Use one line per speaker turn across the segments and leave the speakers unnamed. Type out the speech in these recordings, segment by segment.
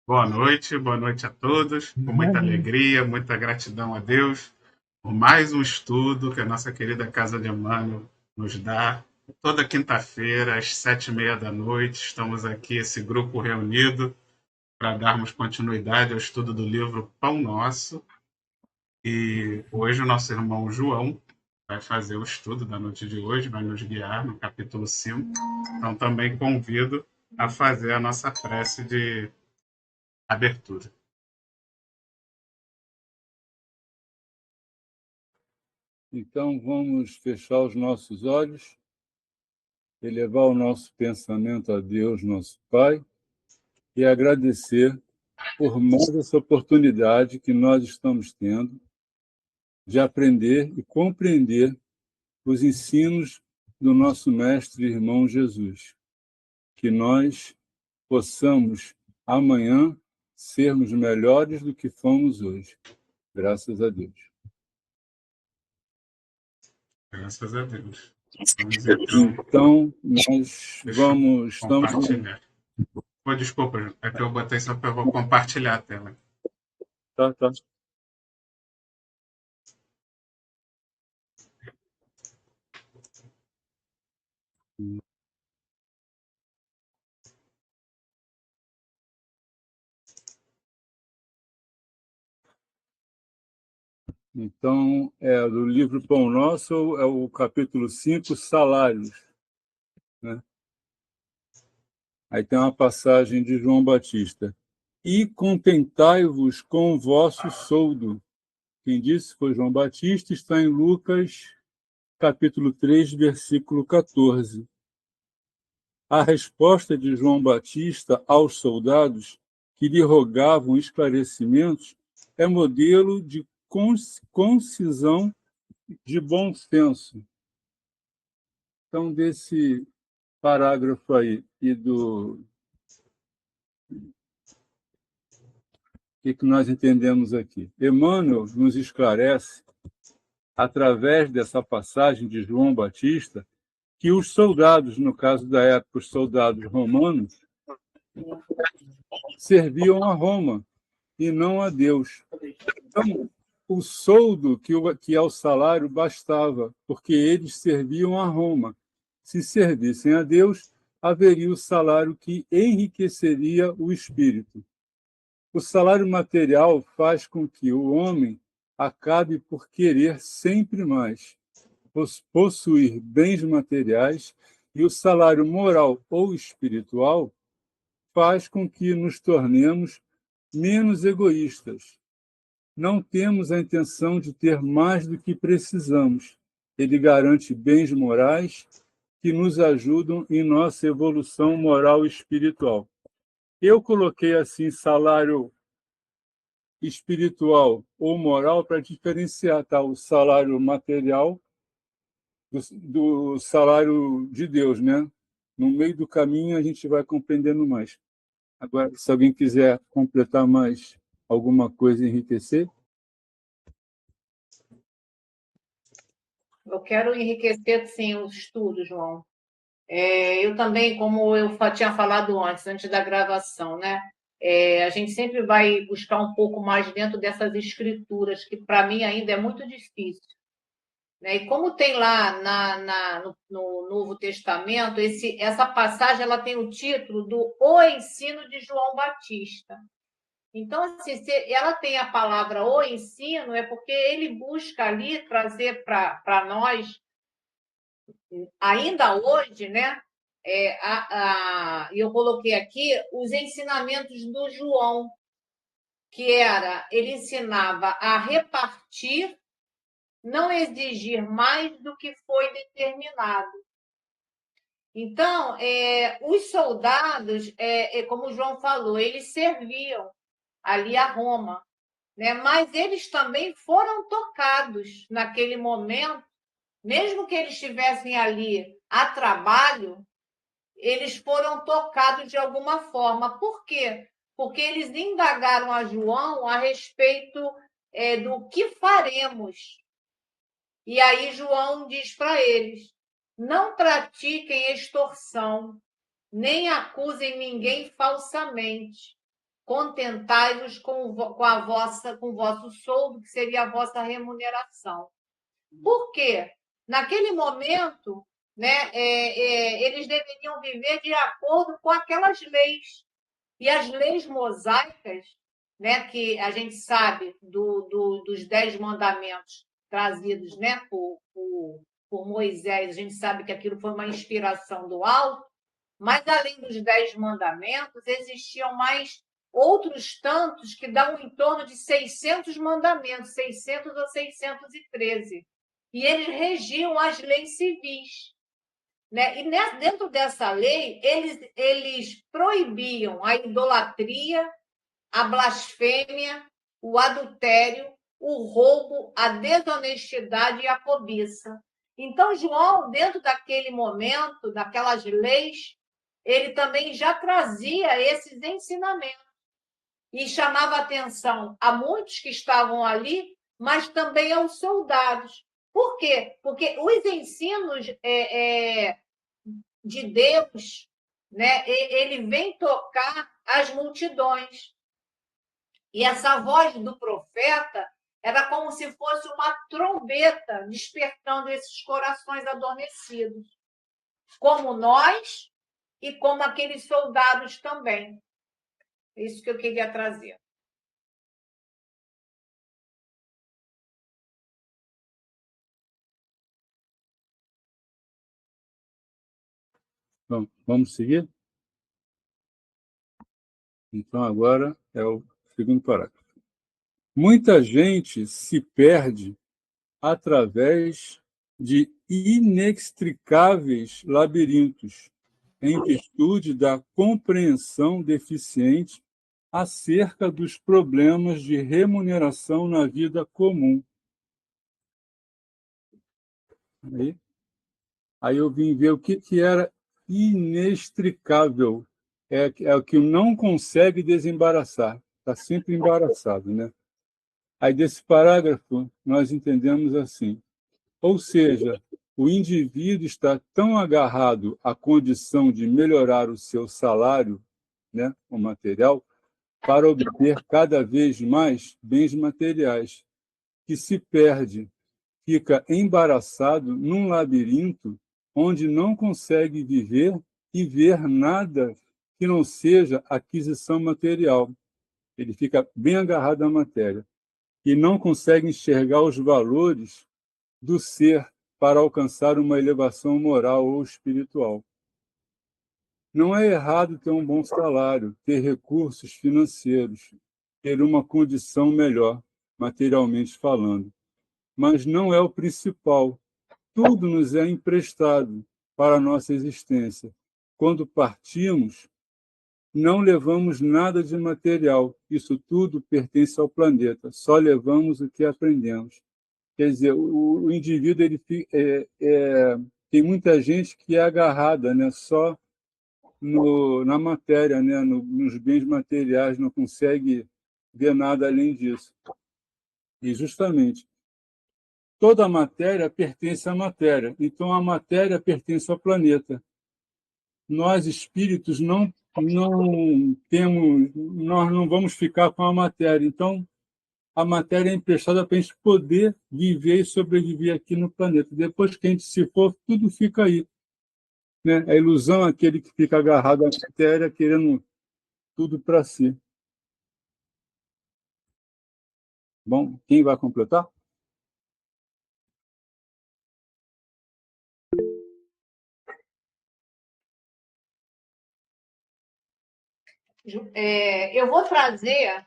Boa noite a todos. Com muita alegria, muita gratidão a Deus por mais um estudo que a nossa querida Casa de Emmanuel nos dá. Toda quinta-feira, às 7h30 da noite, estamos aqui, esse grupo reunido, para darmos continuidade ao estudo do livro Pão Nosso. E hoje o nosso irmão João vai fazer o estudo da noite de hoje, vai nos guiar no capítulo 5. Então também convido a fazer a nossa prece de abertura.
Então, vamos fechar os nossos olhos, elevar o nosso pensamento a Deus, nosso Pai, e agradecer por mais essa oportunidade que nós estamos tendo de aprender e compreender os ensinos do nosso Mestre e Irmão Jesus. Que nós possamos, amanhã, sermos melhores do que fomos hoje. Graças a Deus.
Graças a Deus.
Então, nós vamos...
compartilhar. Desculpa, é que eu botei só para eu vou compartilhar a tela.
Tá. Então, do livro Pão Nosso, é o capítulo 5, Salários. Né? Aí tem uma passagem de João Batista. E contentai-vos com o vosso soldo. Quem disse foi João Batista, está em Lucas, capítulo 3, versículo 14. A resposta de João Batista aos soldados que lhe rogavam esclarecimentos é modelo de concisão de bom senso. Então, desse parágrafo aí e do que nós entendemos aqui. Emmanuel nos esclarece, através dessa passagem de João Batista, que os soldados, no caso da época, os soldados romanos, serviam a Roma e não a Deus. Então, o soldo, que é o salário, bastava, porque eles serviam a Roma. Se servissem a Deus, haveria o salário que enriqueceria o espírito. O salário material faz com que o homem acabe por querer sempre mais, possuir bens materiais, e o salário moral ou espiritual faz com que nos tornemos menos egoístas. Não temos a intenção de ter mais do que precisamos. Ele garante bens morais que nos ajudam em nossa evolução moral e espiritual. Eu coloquei assim salário espiritual ou moral para diferenciar, tá? O salário material do salário de Deus, né? No meio do caminho a gente vai compreendendo mais. Agora, se alguém quiser completar mais alguma coisa e enriquecer.
Eu quero enriquecer, sim, os estudos, João. Eu também, como eu tinha falado antes da gravação, né? A gente sempre vai buscar um pouco mais dentro dessas escrituras, que para mim ainda é muito difícil. Né? E como tem lá no Novo Testamento, essa passagem ela tem o título do O Ensino de João Batista. Então, assim, se ela tem a palavra O Ensino, é porque ele busca ali trazer para nós, ainda hoje, né? Eu coloquei aqui os ensinamentos do João, que ele ensinava a repartir, não exigir mais do que foi determinado. Então, os soldados, como o João falou, eles serviam ali a Roma, né? Mas eles também foram tocados naquele momento, mesmo que eles estivessem ali a trabalho, eles foram tocados de alguma forma. Por quê? Porque eles indagaram a João a respeito do que faremos. E aí João diz para eles: não pratiquem extorsão, nem acusem ninguém falsamente. contentai-vos com o vosso soldo, que seria a vossa remuneração. Por quê? Naquele momento, né, eles deveriam viver de acordo com aquelas leis. E as leis mosaicas, né, que a gente sabe dos 10 mandamentos trazidos, né, por Moisés, a gente sabe que aquilo foi uma inspiração do alto, mas além dos 10 mandamentos, existiam mais outros tantos que davam em torno de 600 mandamentos, 600 ou 613. E eles regiam as leis civis. Né? E dentro dessa lei, eles proibiam a idolatria, a blasfêmia, o adultério, o roubo, a desonestidade e a cobiça. Então, João, dentro daquele momento, daquelas leis, ele também já trazia esses ensinamentos e chamava atenção a muitos que estavam ali, mas também aos soldados. Por quê? Porque os ensinos de Deus, né, ele vem tocar as multidões. E essa voz do profeta era como se fosse uma trombeta despertando esses corações adormecidos, como nós e como aqueles soldados também. É isso que eu queria trazer.
Bom, vamos seguir? Então, agora é o segundo parágrafo. Muita gente se perde através de inextricáveis labirintos, em virtude da compreensão deficiente acerca dos problemas de remuneração na vida comum. Aí eu vim ver o que era inextricável. É o que não consegue desembaraçar. Está sempre embaraçado, né? Aí, desse parágrafo, nós entendemos assim. Ou seja, o indivíduo está tão agarrado à condição de melhorar o seu salário, né, o material, para obter cada vez mais bens materiais, que se perde, fica embaraçado num labirinto onde não consegue viver e ver nada que não seja aquisição material. Ele fica bem agarrado à matéria e não consegue enxergar os valores do ser para alcançar uma elevação moral ou espiritual. Não é errado ter um bom salário, ter recursos financeiros, ter uma condição melhor, materialmente falando. Mas não é o principal. Tudo nos é emprestado para a nossa existência. Quando partimos, não levamos nada de material. Isso tudo pertence ao planeta. Só levamos o que aprendemos. Quer dizer, o indivíduo tem muita gente que é agarrada, né, só na matéria, né, nos bens materiais, não consegue ver nada além disso. E justamente toda a matéria pertence à matéria, então a matéria pertence ao planeta. Nós espíritos não temos, nós não vamos ficar com a matéria. Então a matéria é emprestada para a gente poder viver e sobreviver aqui no planeta. Depois que a gente se for, tudo fica aí. Né? A ilusão é aquele que fica agarrado à matéria, querendo tudo para si. Bom, quem vai completar?
Eu vou trazer,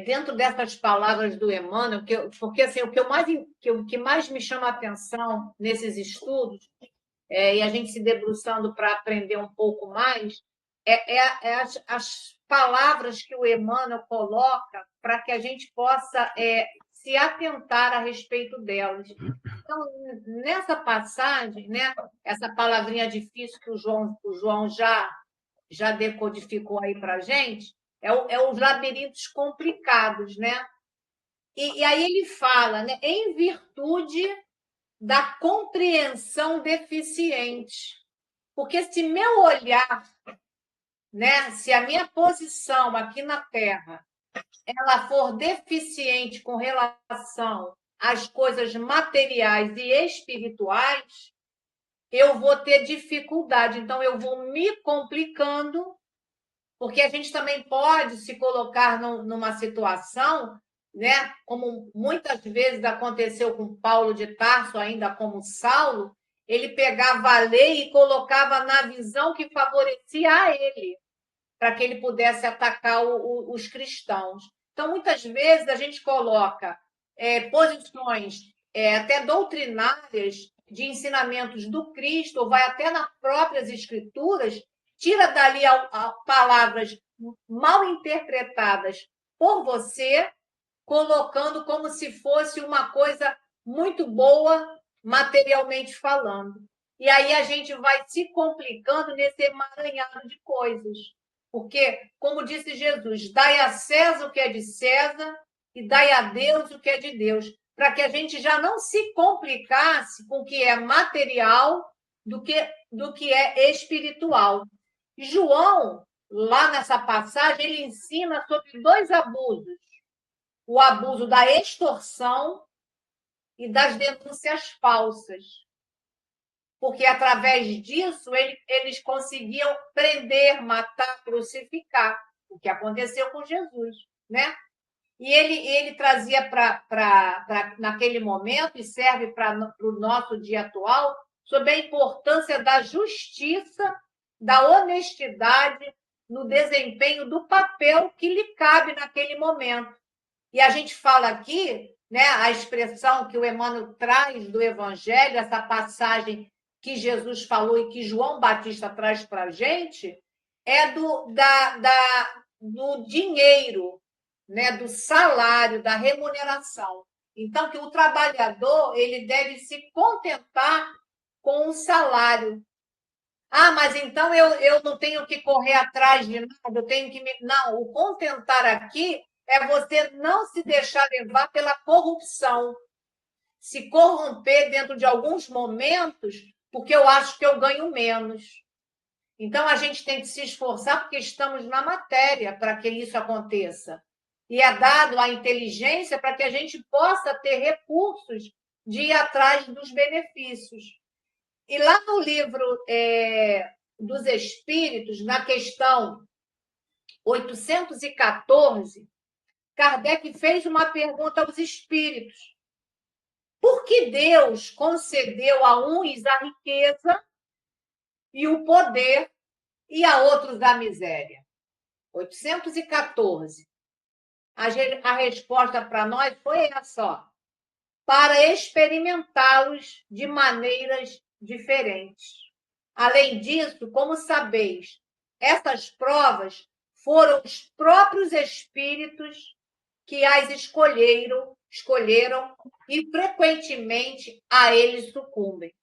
dentro dessas palavras do Emmanuel, porque assim, o que mais me chama a atenção nesses estudos, e a gente se debruçando para aprender um pouco mais, as palavras que o Emmanuel coloca para que a gente possa se atentar a respeito delas. Então, nessa passagem, né, essa palavrinha difícil que o João já decodificou aí para a gente, os labirintos complicados, né? E aí ele fala, né, em virtude da compreensão deficiente. Porque se meu olhar né? Se a minha posição aqui na Terra ela for deficiente com relação às coisas materiais e espirituais, eu vou ter dificuldade. Então, eu vou me complicando, porque a gente também pode se colocar numa situação, né? Como muitas vezes aconteceu com Paulo de Tarso, ainda como Saulo, ele pegava a lei e colocava na visão que favorecia a ele, para que ele pudesse atacar os cristãos. Então, muitas vezes, a gente coloca posições até doutrinárias de ensinamentos do Cristo, ou vai até nas próprias Escrituras, tira dali palavras mal interpretadas por você, colocando como se fosse uma coisa muito boa, materialmente falando. E aí a gente vai se complicando nesse emaranhado de coisas. Porque, como disse Jesus, dai a César o que é de César e dai a Deus o que é de Deus, para que a gente já não se complicasse com o que é material do que é espiritual. E João, lá nessa passagem, ele ensina sobre dois abusos: o abuso da extorsão e das denúncias falsas. Porque, através disso, eles conseguiam prender, matar, crucificar, o que aconteceu com Jesus, né? E ele trazia naquele momento, e serve para o nosso dia atual, sobre a importância da justiça, da honestidade no desempenho do papel que lhe cabe naquele momento. E a gente fala aqui, né, a expressão que o Emmanuel traz do Evangelho, essa passagem que Jesus falou e que João Batista traz para a gente, é do dinheiro, né, do salário, da remuneração. Então, que o trabalhador ele deve se contentar com o salário. Ah, mas então eu não tenho que correr atrás de nada, eu tenho que me... Não, o contentar aqui é você não se deixar levar pela corrupção, se corromper dentro de alguns momentos, porque eu acho que eu ganho menos. Então, a gente tem que se esforçar, porque estamos na matéria para que isso aconteça. E é dado a inteligência para que a gente possa ter recursos de ir atrás dos benefícios. E lá no livro dos Espíritos, na questão 814, Kardec fez uma pergunta aos espíritos. Por que Deus concedeu a uns a riqueza e o poder e a outros a miséria? 814. A resposta para nós foi essa, ó, para experimentá-los de maneiras diferentes. Além disso, como sabeis, essas provas foram os próprios espíritos que as escolheram e frequentemente a eles sucumbem.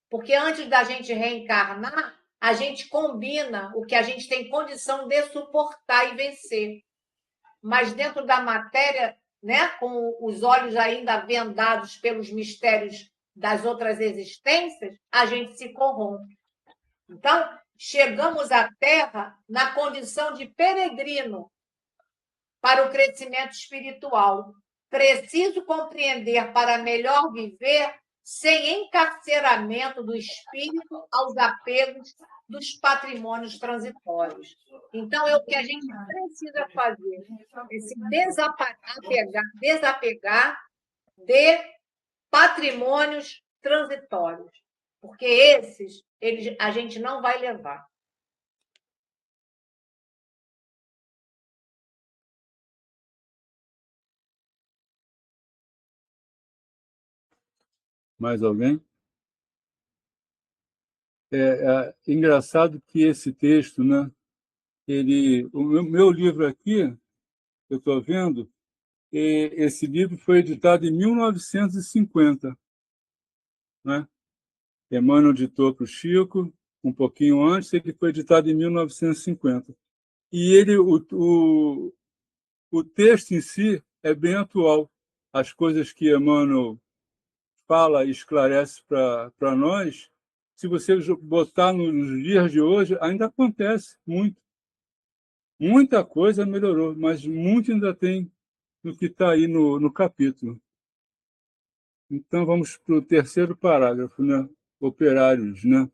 Porque antes da gente reencarnar, a gente combina o que a gente tem condição de suportar e vencer. Mas dentro da matéria, né, com os olhos ainda vendados pelos mistérios das outras existências, a gente se corrompe. Então, chegamos à Terra na condição de peregrino para o crescimento espiritual. Preciso compreender para melhor viver sem encarceramento do espírito aos apegos dos patrimônios transitórios. Então, é o que a gente precisa fazer, é se desapegar de patrimônios transitórios, porque esses a gente não vai levar.
Mais alguém? É engraçado que esse texto, né? O meu livro aqui, eu estou vendo, esse livro foi editado em 1950, né? Emmanuel ditou para o Chico, um pouquinho antes, ele foi editado em 1950. E o texto em si é bem atual. As coisas que Emmanuel fala e esclarece para nós, se você botar nos dias de hoje, ainda acontece muito. Muita coisa melhorou, mas muito ainda tem no que está aí no capítulo. Então, vamos para o terceiro parágrafo, né? Operários, né?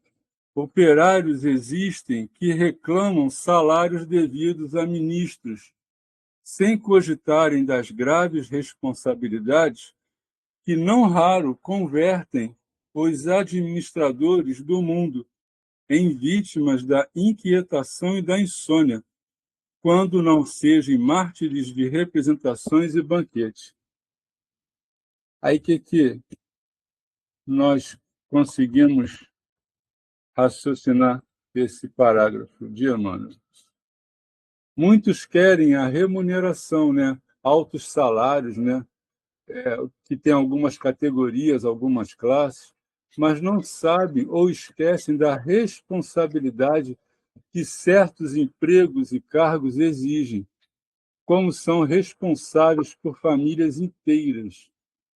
Operários existem que reclamam salários devidos a ministros, sem cogitarem das graves responsabilidades que não raro convertem os administradores do mundo em vítimas da inquietação e da insônia, quando não sejam mártires de representações e banquetes. Aí que nós conseguimos raciocinar esse parágrafo de Emmanuel? Muitos querem a remuneração, né? Altos salários, né? Que tem algumas categorias, algumas classes, mas não sabem ou esquecem da responsabilidade que certos empregos e cargos exigem, como são responsáveis por famílias inteiras,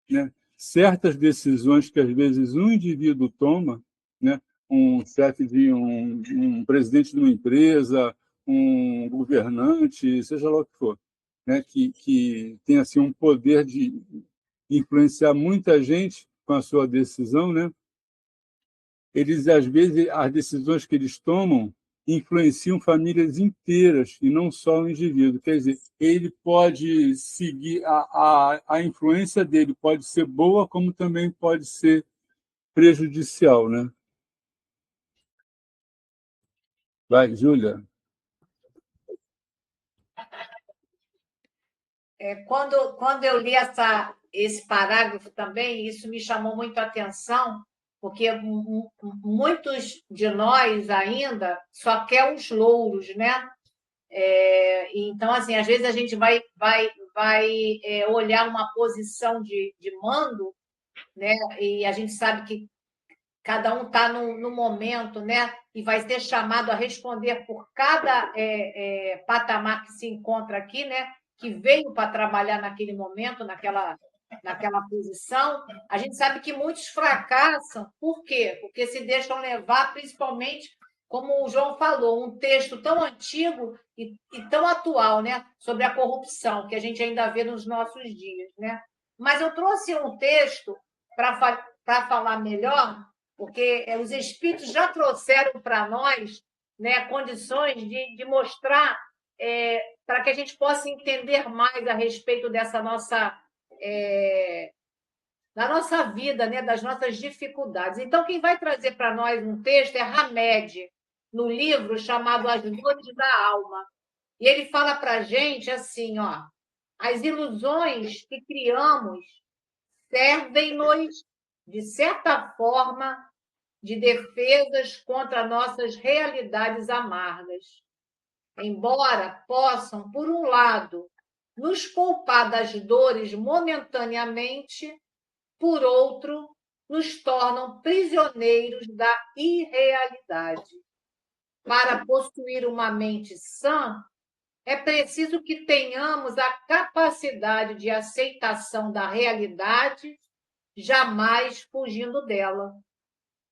né? Certas decisões que às vezes um indivíduo toma, né? Um chefe de um presidente de uma empresa, um governante, seja lá o que for, né? Que tem assim um poder de influenciar muita gente com a sua decisão, né? Eles às vezes as decisões que eles tomam influenciam famílias inteiras e não só o indivíduo. Quer dizer, ele pode seguir a influência dele pode ser boa, como também pode ser prejudicial, né? Vai, Júlia.
Quando eu li esse parágrafo também, isso me chamou muito a atenção, porque muitos de nós ainda só quer os louros, né? Então, assim, às vezes a gente vai olhar uma posição de mando, né? E a gente sabe que cada um está no momento, né? E vai ser chamado a responder por cada patamar que se encontra aqui, né? Que veio para trabalhar naquele momento, naquela posição. A gente sabe que muitos fracassam. Por quê? Porque se deixam levar, principalmente, como o João falou, um texto tão antigo e tão atual, né? Sobre a corrupção, que a gente ainda vê nos nossos dias, né? Mas eu trouxe um texto para falar melhor, porque os espíritos já trouxeram para nós, né, condições de mostrar, para que a gente possa entender mais a respeito dessa da nossa vida, né, das nossas dificuldades. Então, quem vai trazer para nós um texto é Hamed, no livro chamado As Dores da Alma. E ele fala para a gente assim, ó, as ilusões que criamos servem-nos, de certa forma, de defesas contra nossas realidades amargas. Embora possam, por um lado, nos poupar das dores momentaneamente, por outro, nos tornam prisioneiros da irrealidade. Para possuir uma mente sã, é preciso que tenhamos a capacidade de aceitação da realidade, jamais fugindo dela.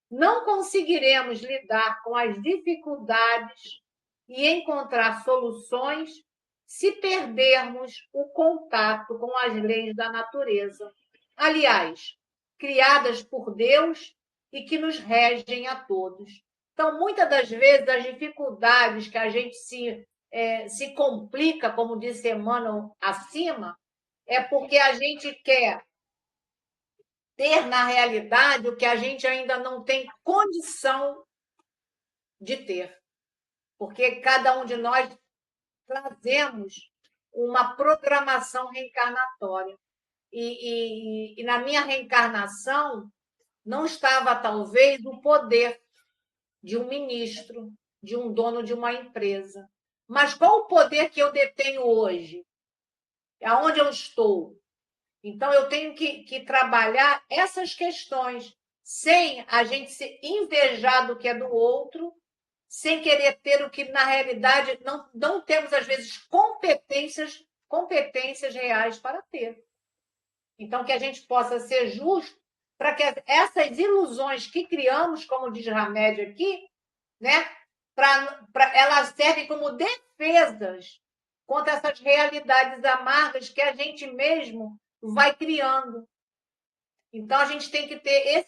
Não conseguiremos lidar com as dificuldades e encontrar soluções se perdermos o contato com as leis da natureza. Aliás, criadas por Deus e que nos regem a todos. Então, muitas das vezes, as dificuldades que a gente se complica, como disse Emmanuel acima, é porque a gente quer ter, na realidade, o que a gente ainda não tem condição de ter. Porque cada um de nós trazemos uma programação reencarnatória. E na minha reencarnação não estava, talvez, o poder de um ministro, de um dono de uma empresa. Mas qual o poder que eu detenho hoje? Aonde eu estou? Então, eu tenho que trabalhar essas questões, sem a gente se invejar do que é do outro, sem querer ter o que, na realidade, não temos, às vezes, competências reais para ter. Então, que a gente possa ser justo para que essas ilusões que criamos, como diz Hamed aqui, né, elas servem como defesas contra essas realidades amargas que a gente mesmo vai criando. Então, a gente tem que ter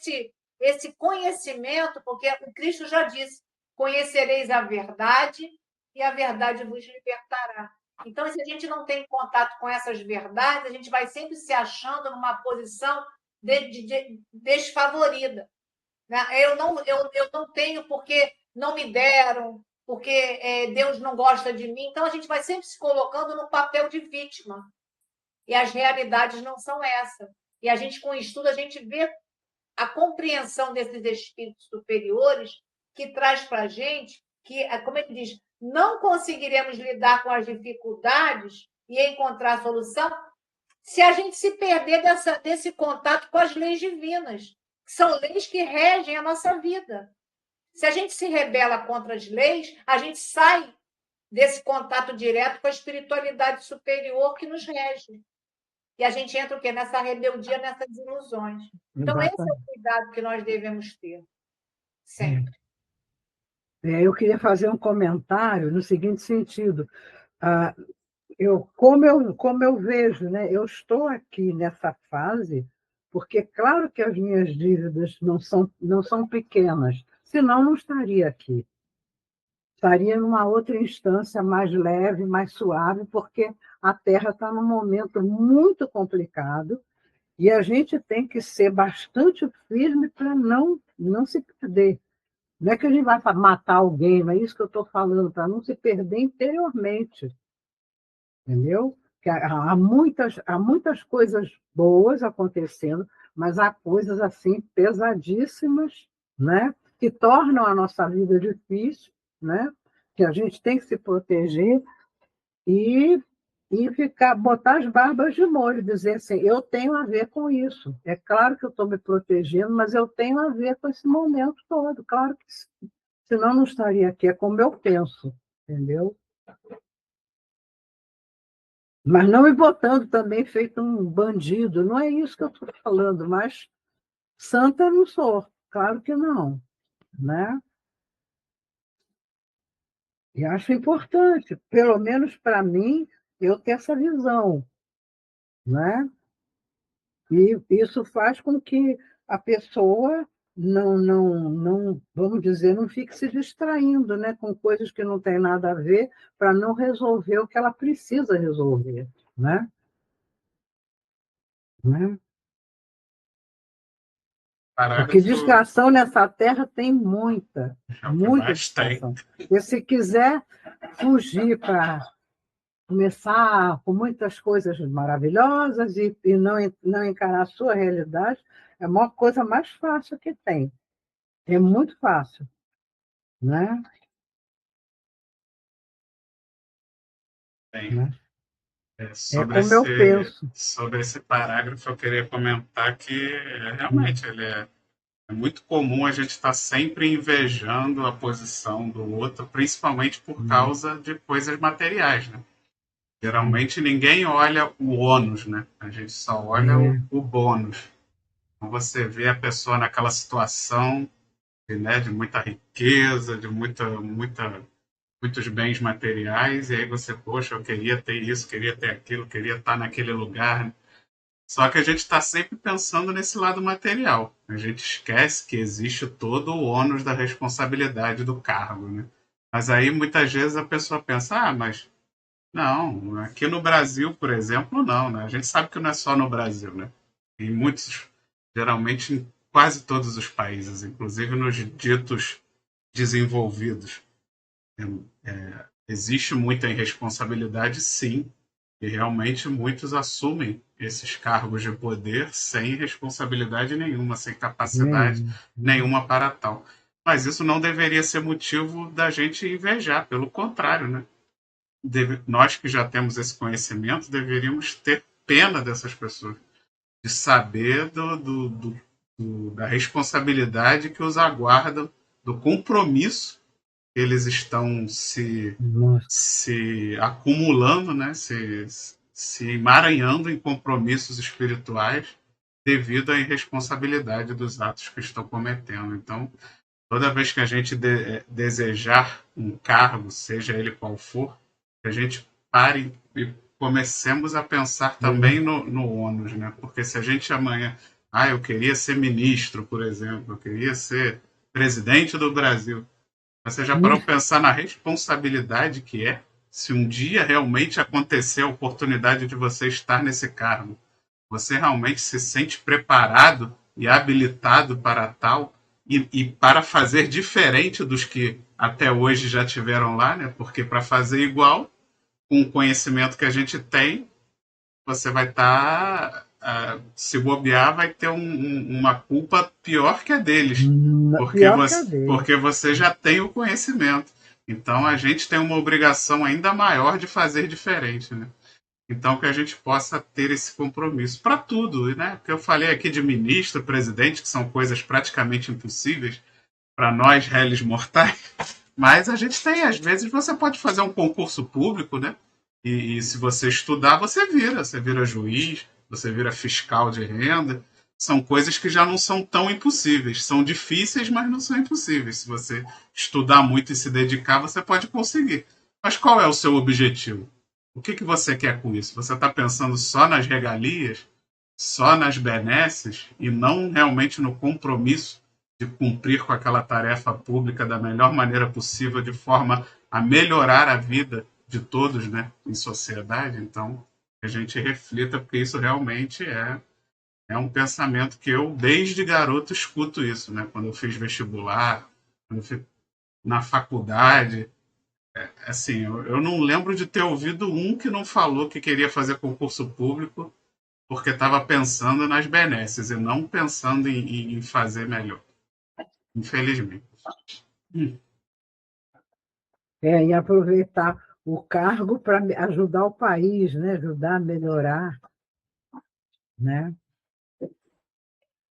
esse conhecimento, porque o Cristo já disse: conhecereis a verdade e a verdade vos libertará. Então, se a gente não tem contato com essas verdades, a gente vai sempre se achando numa posição desfavorida. Eu não tenho porque não me deram, porque Deus não gosta de mim. Então, a gente vai sempre se colocando no papel de vítima. E as realidades não são essas. E a gente, com o estudo, a gente vê a compreensão desses espíritos superiores que traz para a gente que, como é que diz, não conseguiremos lidar com as dificuldades e encontrar solução se a gente se perder desse contato com as leis divinas, que são leis que regem a nossa vida. Se a gente se rebela contra as leis, a gente sai desse contato direto com a espiritualidade superior que nos rege. E a gente entra o quê? Nessa rebeldia, nessas ilusões. Então, esse é o cuidado que nós devemos ter, sempre.
Eu queria fazer um comentário no seguinte sentido. Como eu vejo, né? Eu estou aqui nessa fase, porque claro que as minhas dívidas não são pequenas, senão não estaria aqui. Estaria numa outra instância mais leve, mais suave, porque a Terra está num momento muito complicado e a gente tem que ser bastante firme para não se perder. Não é que a gente vai matar alguém, não é isso que eu estou falando, para não se perder interiormente. Entendeu? Há muitas coisas boas acontecendo, mas há coisas assim pesadíssimas, né? Que tornam a nossa vida difícil, né? Que a gente tem que se proteger e botar as barbas de molho, dizer assim, eu tenho a ver com isso. É claro que eu estou me protegendo, mas eu tenho a ver com esse momento todo, claro que sim. Senão não estaria aqui, é como eu penso, entendeu? Mas não me botando também feito um bandido, não é isso que eu estou falando, mas santa eu não sou, claro que não, né? E acho importante, pelo menos para mim, eu ter essa visão, né? E isso faz com que a pessoa não, vamos dizer, não fique se distraindo, né, com coisas que não têm nada a ver, para não resolver o que ela precisa resolver, né? Né? Porque
Parágrafo
distração nessa terra tem muita distração.
bastante.
E se quiser fugir para começar com muitas coisas maravilhosas e não encarar a sua realidade, é a coisa mais fácil que tem. É muito fácil, né?
Bem,
Né? É
sobre
como eu penso.
sobre esse parágrafo, eu queria comentar que realmente ele é muito comum a gente estar sempre invejando a posição do outro, principalmente por causa de coisas materiais, né? Geralmente ninguém olha o ônus, né? A gente só olha o bônus. Então você vê a pessoa naquela situação, né, de muita riqueza, de muitos bens materiais, e aí você, poxa, eu queria ter isso, queria ter aquilo, queria estar naquele lugar. Só que a gente está sempre pensando nesse lado material. A gente esquece que existe todo o ônus da responsabilidade do cargo, né? Mas aí muitas vezes a pessoa pensa, mas não, aqui no Brasil, por exemplo, não, né? A gente sabe que não é só no Brasil, né? Em muitos, geralmente em quase todos os países, inclusive nos ditos desenvolvidos. Existe muita irresponsabilidade, sim, e realmente muitos assumem esses cargos de poder sem responsabilidade nenhuma, sem capacidade nenhuma para tal. Mas isso não deveria ser motivo da gente invejar, pelo contrário, né? Nós que já temos esse conhecimento deveríamos ter pena dessas pessoas, de saber da responsabilidade que os aguardam, do compromisso que eles estão se acumulando, né? se emaranhando em compromissos espirituais devido à irresponsabilidade dos atos que estão cometendo. Então, Toda vez que a gente desejar um cargo, seja ele qual for, que a gente pare e comecemos a pensar também no ônus, né? Porque se a gente amanhã, eu queria ser ministro, por exemplo, eu queria ser presidente do Brasil, você já parou para pensar na responsabilidade que é se um dia realmente acontecer a oportunidade de você estar nesse cargo? Você realmente se sente preparado e habilitado para tal e para fazer diferente dos que até hoje já tiveram lá, né? Porque para fazer igual, com o conhecimento que a gente tem, você vai estar, se bobear, vai ter uma culpa pior que a deles,
Pior que a dele.
porque você já tem o conhecimento. Então a gente tem uma obrigação ainda maior de fazer diferente, né? Então, que a gente possa ter esse compromisso para tudo, né? Porque eu falei aqui de ministro, presidente, que são coisas praticamente impossíveis para nós, réis mortais, mas a gente tem, às vezes, você pode fazer um concurso público, né? E se você estudar, você vira juiz, você vira fiscal de renda. São coisas que já não são tão impossíveis. São difíceis, mas não são impossíveis. Se você estudar muito e se dedicar, você pode conseguir. Mas qual é o seu objetivo? O que você quer com isso? Você está pensando só nas regalias, só nas benesses e não realmente no compromisso de cumprir com aquela tarefa pública da melhor maneira possível, de forma a melhorar a vida de todos, né, em sociedade? Então, que a gente reflita, porque isso realmente é um pensamento que eu, desde garoto, escuto isso, né? Quando eu fiz vestibular, quando eu fiz na faculdade, assim, eu não lembro de ter ouvido um que não falou que queria fazer concurso público porque estava pensando nas benesses e não pensando em fazer melhor. Infelizmente.
E aproveitar o cargo para ajudar o país, né? Ajudar a melhorar, né?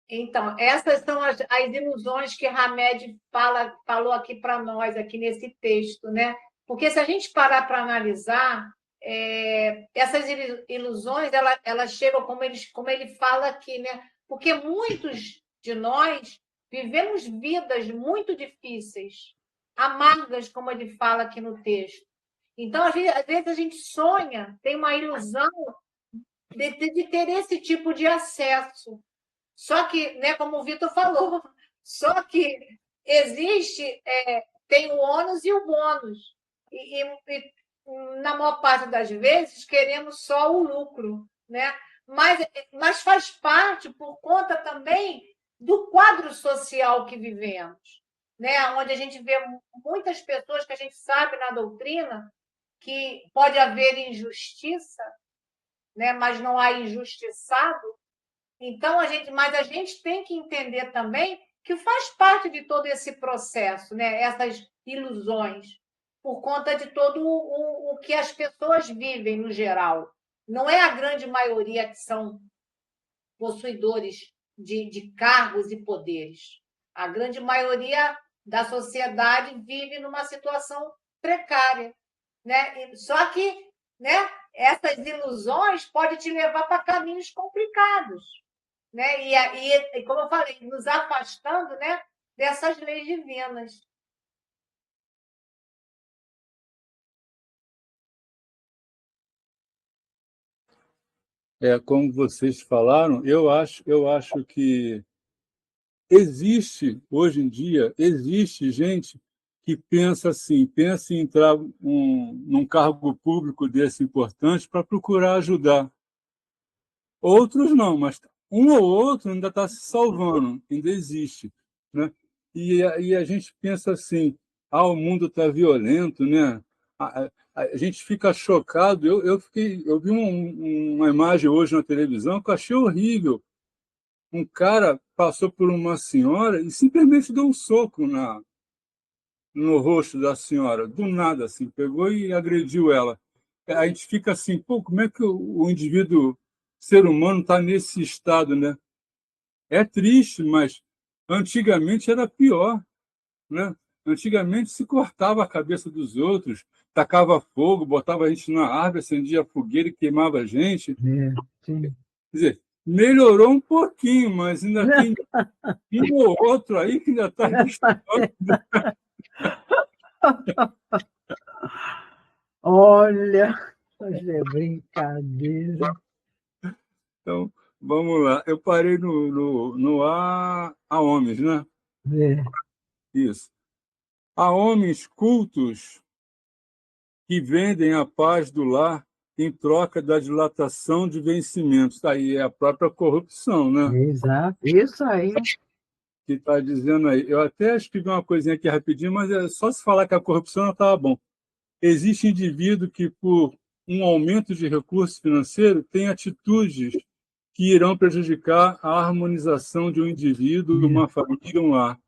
Então, essas são as ilusões que Hamed falou aqui para nós, aqui nesse texto, né? Porque se a gente parar para analisar, essas ilusões, elas chegam, como ele fala aqui, né? Porque muitos de nós vivemos vidas muito difíceis, amargas, como ele fala aqui no texto. Então, às vezes a gente sonha, tem uma ilusão de ter esse tipo de acesso. Só que, né, como o Vitor falou, só que existe, tem o ônus e o bônus. E, na maior parte das vezes, queremos só o lucro, né? Mas faz parte por conta também do quadro social que vivemos, né? Onde a gente vê muitas pessoas que a gente sabe na doutrina que pode haver injustiça, né? Mas não há injustiçado. Então, mas a gente tem que entender também que faz parte de todo esse processo, né? Essas ilusões, por conta de todo o que as pessoas vivem no geral. Não é a grande maioria que são possuidores de cargos e poderes. A grande maioria da sociedade vive numa situação precária, né? Só que, né, essas ilusões podem te levar para caminhos complicados, né? E como eu falei, nos afastando, né, dessas leis divinas.
Como vocês falaram, eu acho que existe, hoje em dia, existe gente que pensa assim, pensa em entrar num cargo público desse importante para procurar ajudar. Outros não, mas um ou outro ainda está se salvando, ainda existe, né? E a gente pensa assim, o mundo está violento, né? A gente fica chocado. Eu vi uma imagem hoje na televisão que eu achei horrível. Um cara passou por uma senhora e simplesmente deu um soco no rosto da senhora, do nada, assim, pegou e agrediu ela. A gente fica assim, pô, como é que o indivíduo, ser humano, está nesse estado, né? É triste, mas antigamente era pior, né? Antigamente se cortava a cabeça dos outros, tacava fogo, botava a gente na árvore, acendia a fogueira e queimava a gente.
Sim.
Quer dizer, Melhorou um pouquinho, mas ainda tem um ou outro aí que ainda está destruindo.
Olha, fazer brincadeira.
Então, vamos lá. Eu parei no a homens, né?
É.
Isso. Há homens cultos que vendem a paz do lar em troca da dilatação de vencimentos. Aí é a própria corrupção, né?
Exato. Isso aí.
Que está dizendo aí. Eu até escrevi uma coisinha aqui rapidinho, mas é só se falar que a corrupção não estava bom. Existe indivíduo que, por um aumento de recurso financeiro, tem atitudes que irão prejudicar a harmonização de um indivíduo, uma família, um lar,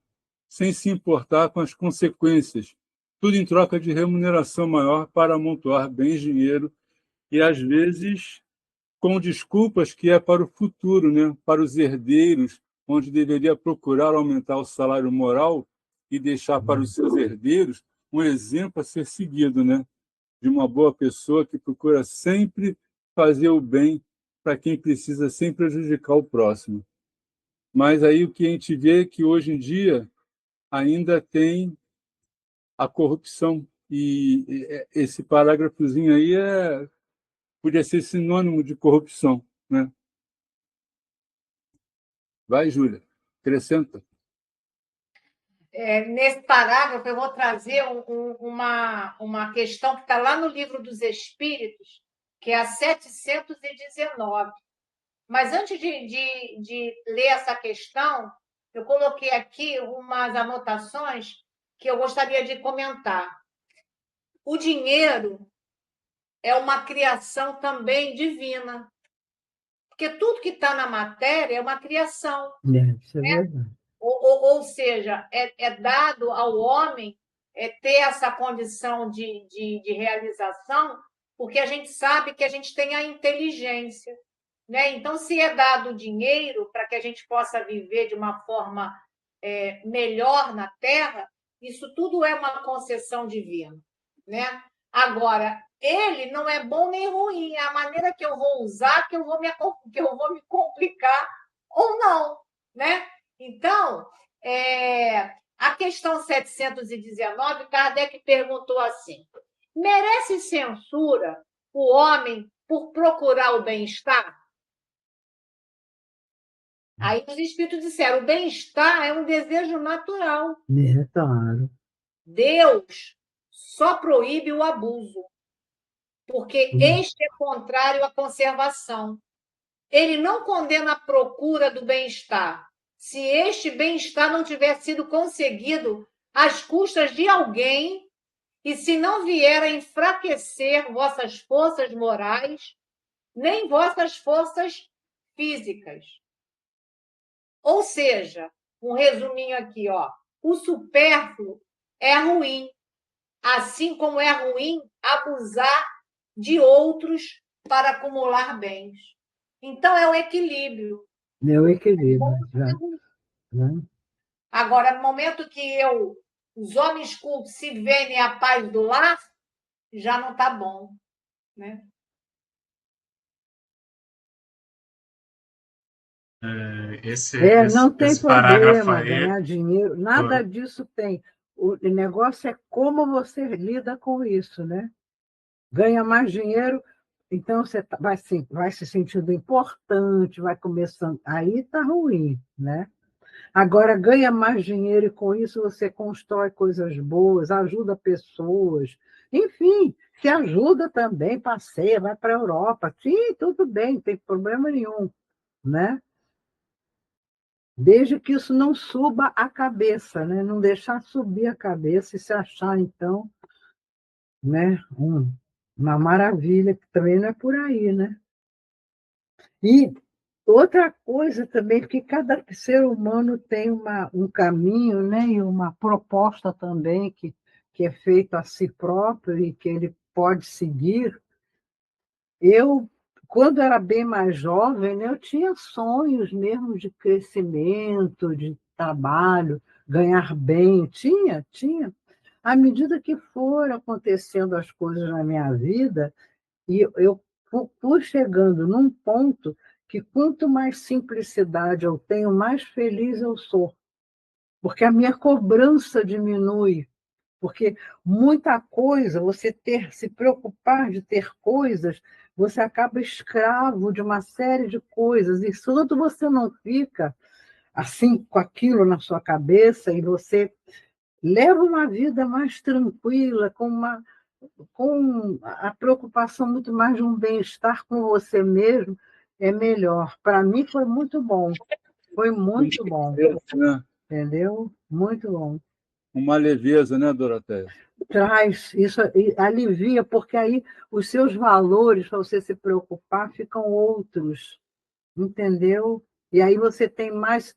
sem se importar com as consequências, tudo em troca de remuneração maior para amontoar bens, dinheiro e, às vezes, com desculpas que é para o futuro, né? Para os herdeiros, onde deveria procurar aumentar o salário moral e deixar para os seus herdeiros um exemplo a ser seguido, né? De uma boa pessoa que procura sempre fazer o bem para quem precisa sem prejudicar o próximo. Mas aí o que a gente vê é que hoje em dia ainda tem a corrupção. E esse parágrafozinho aí podia ser sinônimo de corrupção, né? Vai, Júlia, acrescenta.
Nesse parágrafo, eu vou trazer uma questão que está lá no Livro dos Espíritos, que é a 719. Mas antes de ler essa questão, eu coloquei aqui umas anotações que eu gostaria de comentar. O dinheiro é uma criação também divina, porque tudo que está na matéria é uma criação.
Isso é verdade.
Ou seja, é dado ao homem ter essa condição de realização, porque a gente sabe que a gente tem a inteligência. Né? Então, se é dado dinheiro para que a gente possa viver de uma forma melhor na Terra, isso tudo é uma concessão divina. Né? Agora, ele não é bom nem ruim, é a maneira que eu vou usar que eu vou me complicar ou não. Né? Então, a questão 719, Kardec perguntou assim: merece censura o homem por procurar o bem-estar? Aí os espíritos disseram: o bem-estar é um desejo natural.
É, claro.
Deus só proíbe o abuso, porque este é contrário à conservação. Ele não condena a procura do bem-estar, se este bem-estar não tiver sido conseguido às custas de alguém e se não vier a enfraquecer vossas forças morais, nem vossas forças físicas. Ou seja, um resuminho aqui, ó, o supérfluo é ruim, assim como é ruim abusar de outros para acumular bens. Então, é o equilíbrio.
É o equilíbrio. Já.
Agora, no momento que os homens cultos se vendem a paz do lar, já não está bom. Né?
Não tem
Esse parágrafo
problema
aí,
ganhar dinheiro, nada disso tem. O negócio é como você lida com isso, né? Ganha mais dinheiro, então você vai se sentindo importante, vai começando. Aí está ruim, né? Agora, ganha mais dinheiro e com isso você constrói coisas boas, ajuda pessoas, enfim, se ajuda também, passeia, vai para a Europa. Sim, tudo bem, não tem problema nenhum, né? Desde que isso não suba a cabeça, né? Não deixar subir a cabeça e se achar, então, né? Uma maravilha, que também não é por aí, né? E outra coisa também, que cada ser humano tem um caminho, né? E uma proposta também que é feito a si próprio e que ele pode seguir. Eu, quando era bem mais jovem, né, eu tinha sonhos mesmo de crescimento, de trabalho, ganhar bem. Tinha. À medida que foram acontecendo as coisas na minha vida, e eu fui chegando num ponto que quanto mais simplicidade eu tenho, mais feliz eu sou. Porque a minha cobrança diminui. Porque muita coisa, se preocupar de ter coisas, você acaba escravo de uma série de coisas. E quando você não fica assim com aquilo na sua cabeça e você leva uma vida mais tranquila, com a preocupação muito mais de um bem-estar com você mesmo, é melhor. Para mim foi muito bom. Foi muito bom.
Né?
Entendeu? Muito bom.
Uma leveza, né, Doroteia?
Traz, isso alivia, porque aí os seus valores para você se preocupar ficam outros, entendeu? E aí você tem mais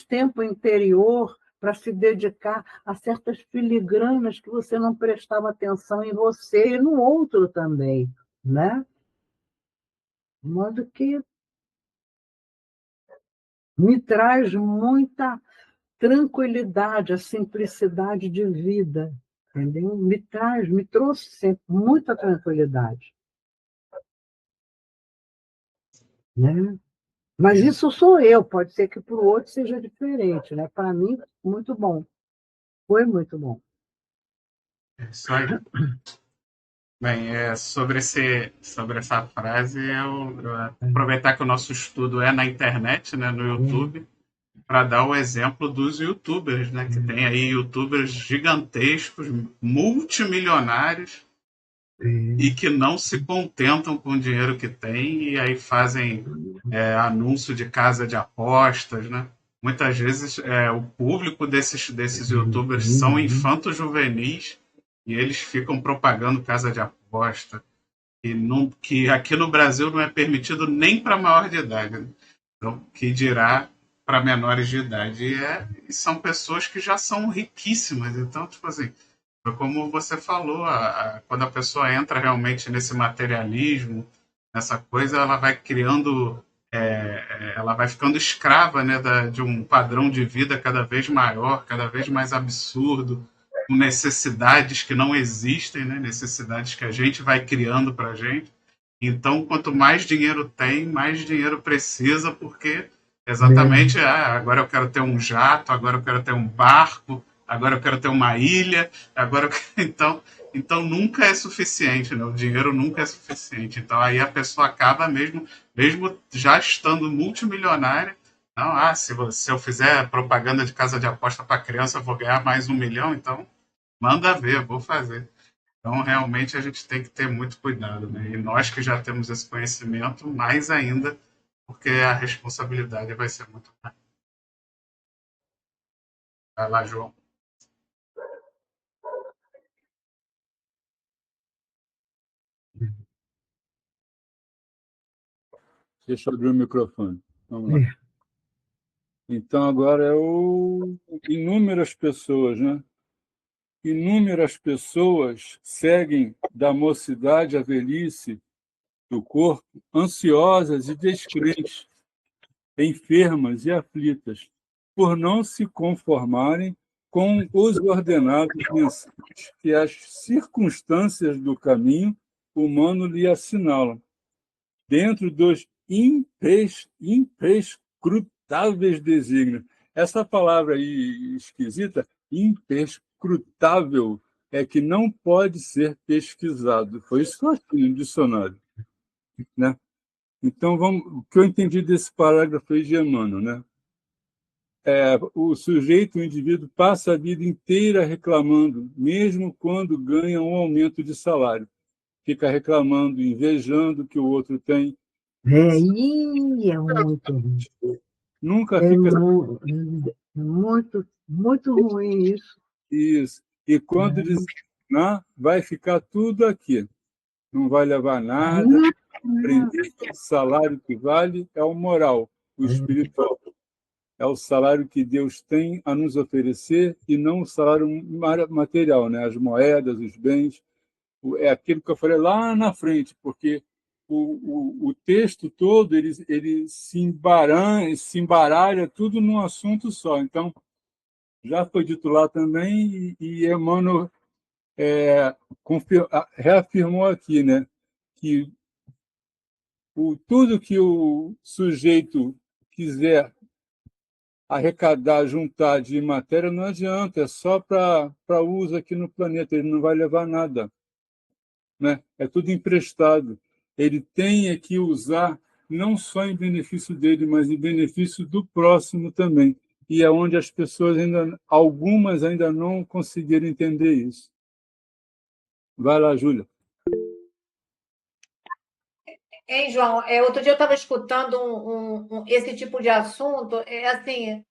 tempo interior para se dedicar a certas filigranas que você não prestava atenção em você e no outro também, né? De modo que me traz muita tranquilidade, a simplicidade de vida, entendeu? Me trouxe sempre muita tranquilidade, né? Mas isso sou eu, pode ser que para o outro seja diferente, né? Para mim, muito bom. Foi muito bom.
É isso aí. Bem, sobre essa frase, eu aproveitar que o nosso estudo é na internet, né, no YouTube, para dar o exemplo dos YouTubers, né, que tem aí YouTubers gigantescos, multimilionários, e que não se contentam com o dinheiro que têm e aí fazem anúncio de casa de apostas, né? Muitas vezes o público desses YouTubers são infantos juvenis e eles ficam propagando casa de aposta que aqui no Brasil não é permitido nem para maior de idade, né? Então, que dirá para menores de idade. E são pessoas que já são riquíssimas. Então, tipo assim, como você falou, quando a pessoa entra realmente nesse materialismo, nessa coisa, ela vai criando, ela vai ficando escrava, né, de um padrão de vida cada vez maior, cada vez mais absurdo, com necessidades que não existem, né, necessidades que a gente vai criando para a gente. Então, quanto mais dinheiro tem, mais dinheiro precisa, porque exatamente, agora eu quero ter um jato, agora eu quero ter um barco, agora eu quero ter uma ilha, então nunca é suficiente, né? O dinheiro nunca é suficiente. Então aí a pessoa acaba mesmo já estando multimilionária, não, se eu fizer propaganda de casa de aposta para criança, eu vou ganhar mais 1 milhão, então manda ver, vou fazer. Então realmente a gente tem que ter muito cuidado, né? E nós que já temos esse conhecimento, mais ainda, porque a responsabilidade vai ser muito grande. Vai lá, João.
Deixa eu abrir o microfone. Vamos lá. Então, agora inúmeras pessoas, né? Inúmeras pessoas seguem da mocidade à velhice do corpo, ansiosas e descrentes, enfermas e aflitas, por não se conformarem com os ordenados mensagens que as circunstâncias do caminho humano lhe assinalam, dentro dos imprescrutáveis desígnios. Essa palavra aí esquisita, imprescrutável, é que não pode ser pesquisado. Foi isso que eu achei no dicionário, né? Então, o que eu entendi desse parágrafo aí de Emmanuel, né? O sujeito, o indivíduo, passa a vida inteira reclamando, mesmo quando ganha um aumento de salário. Fica reclamando, invejando o que o outro tem.
É muito ruim.
Nunca
É
fica.
muito, muito ruim isso.
Isso. E quando desencarnar, vai ficar tudo aqui. Não vai levar nada. Aprender que o salário que vale é o moral, o espiritual. É o salário que Deus tem a nos oferecer e não o salário material, né? As moedas, os bens. É aquilo que eu falei lá na frente, porque o texto todo ele se embaralha tudo num assunto só. Então, já foi dito lá também, e Emmanuel reafirmou aqui, né, que tudo que o sujeito quiser arrecadar, juntar de matéria, não adianta, é só para uso aqui no planeta, ele não vai levar nada, né? É tudo emprestado. Ele tem que usar não só em benefício dele, mas em benefício do próximo também. E é onde as pessoas algumas ainda não conseguiram entender isso. Vai lá, Júlia.
Hein, João? Outro dia eu estava escutando esse tipo de assunto, assim,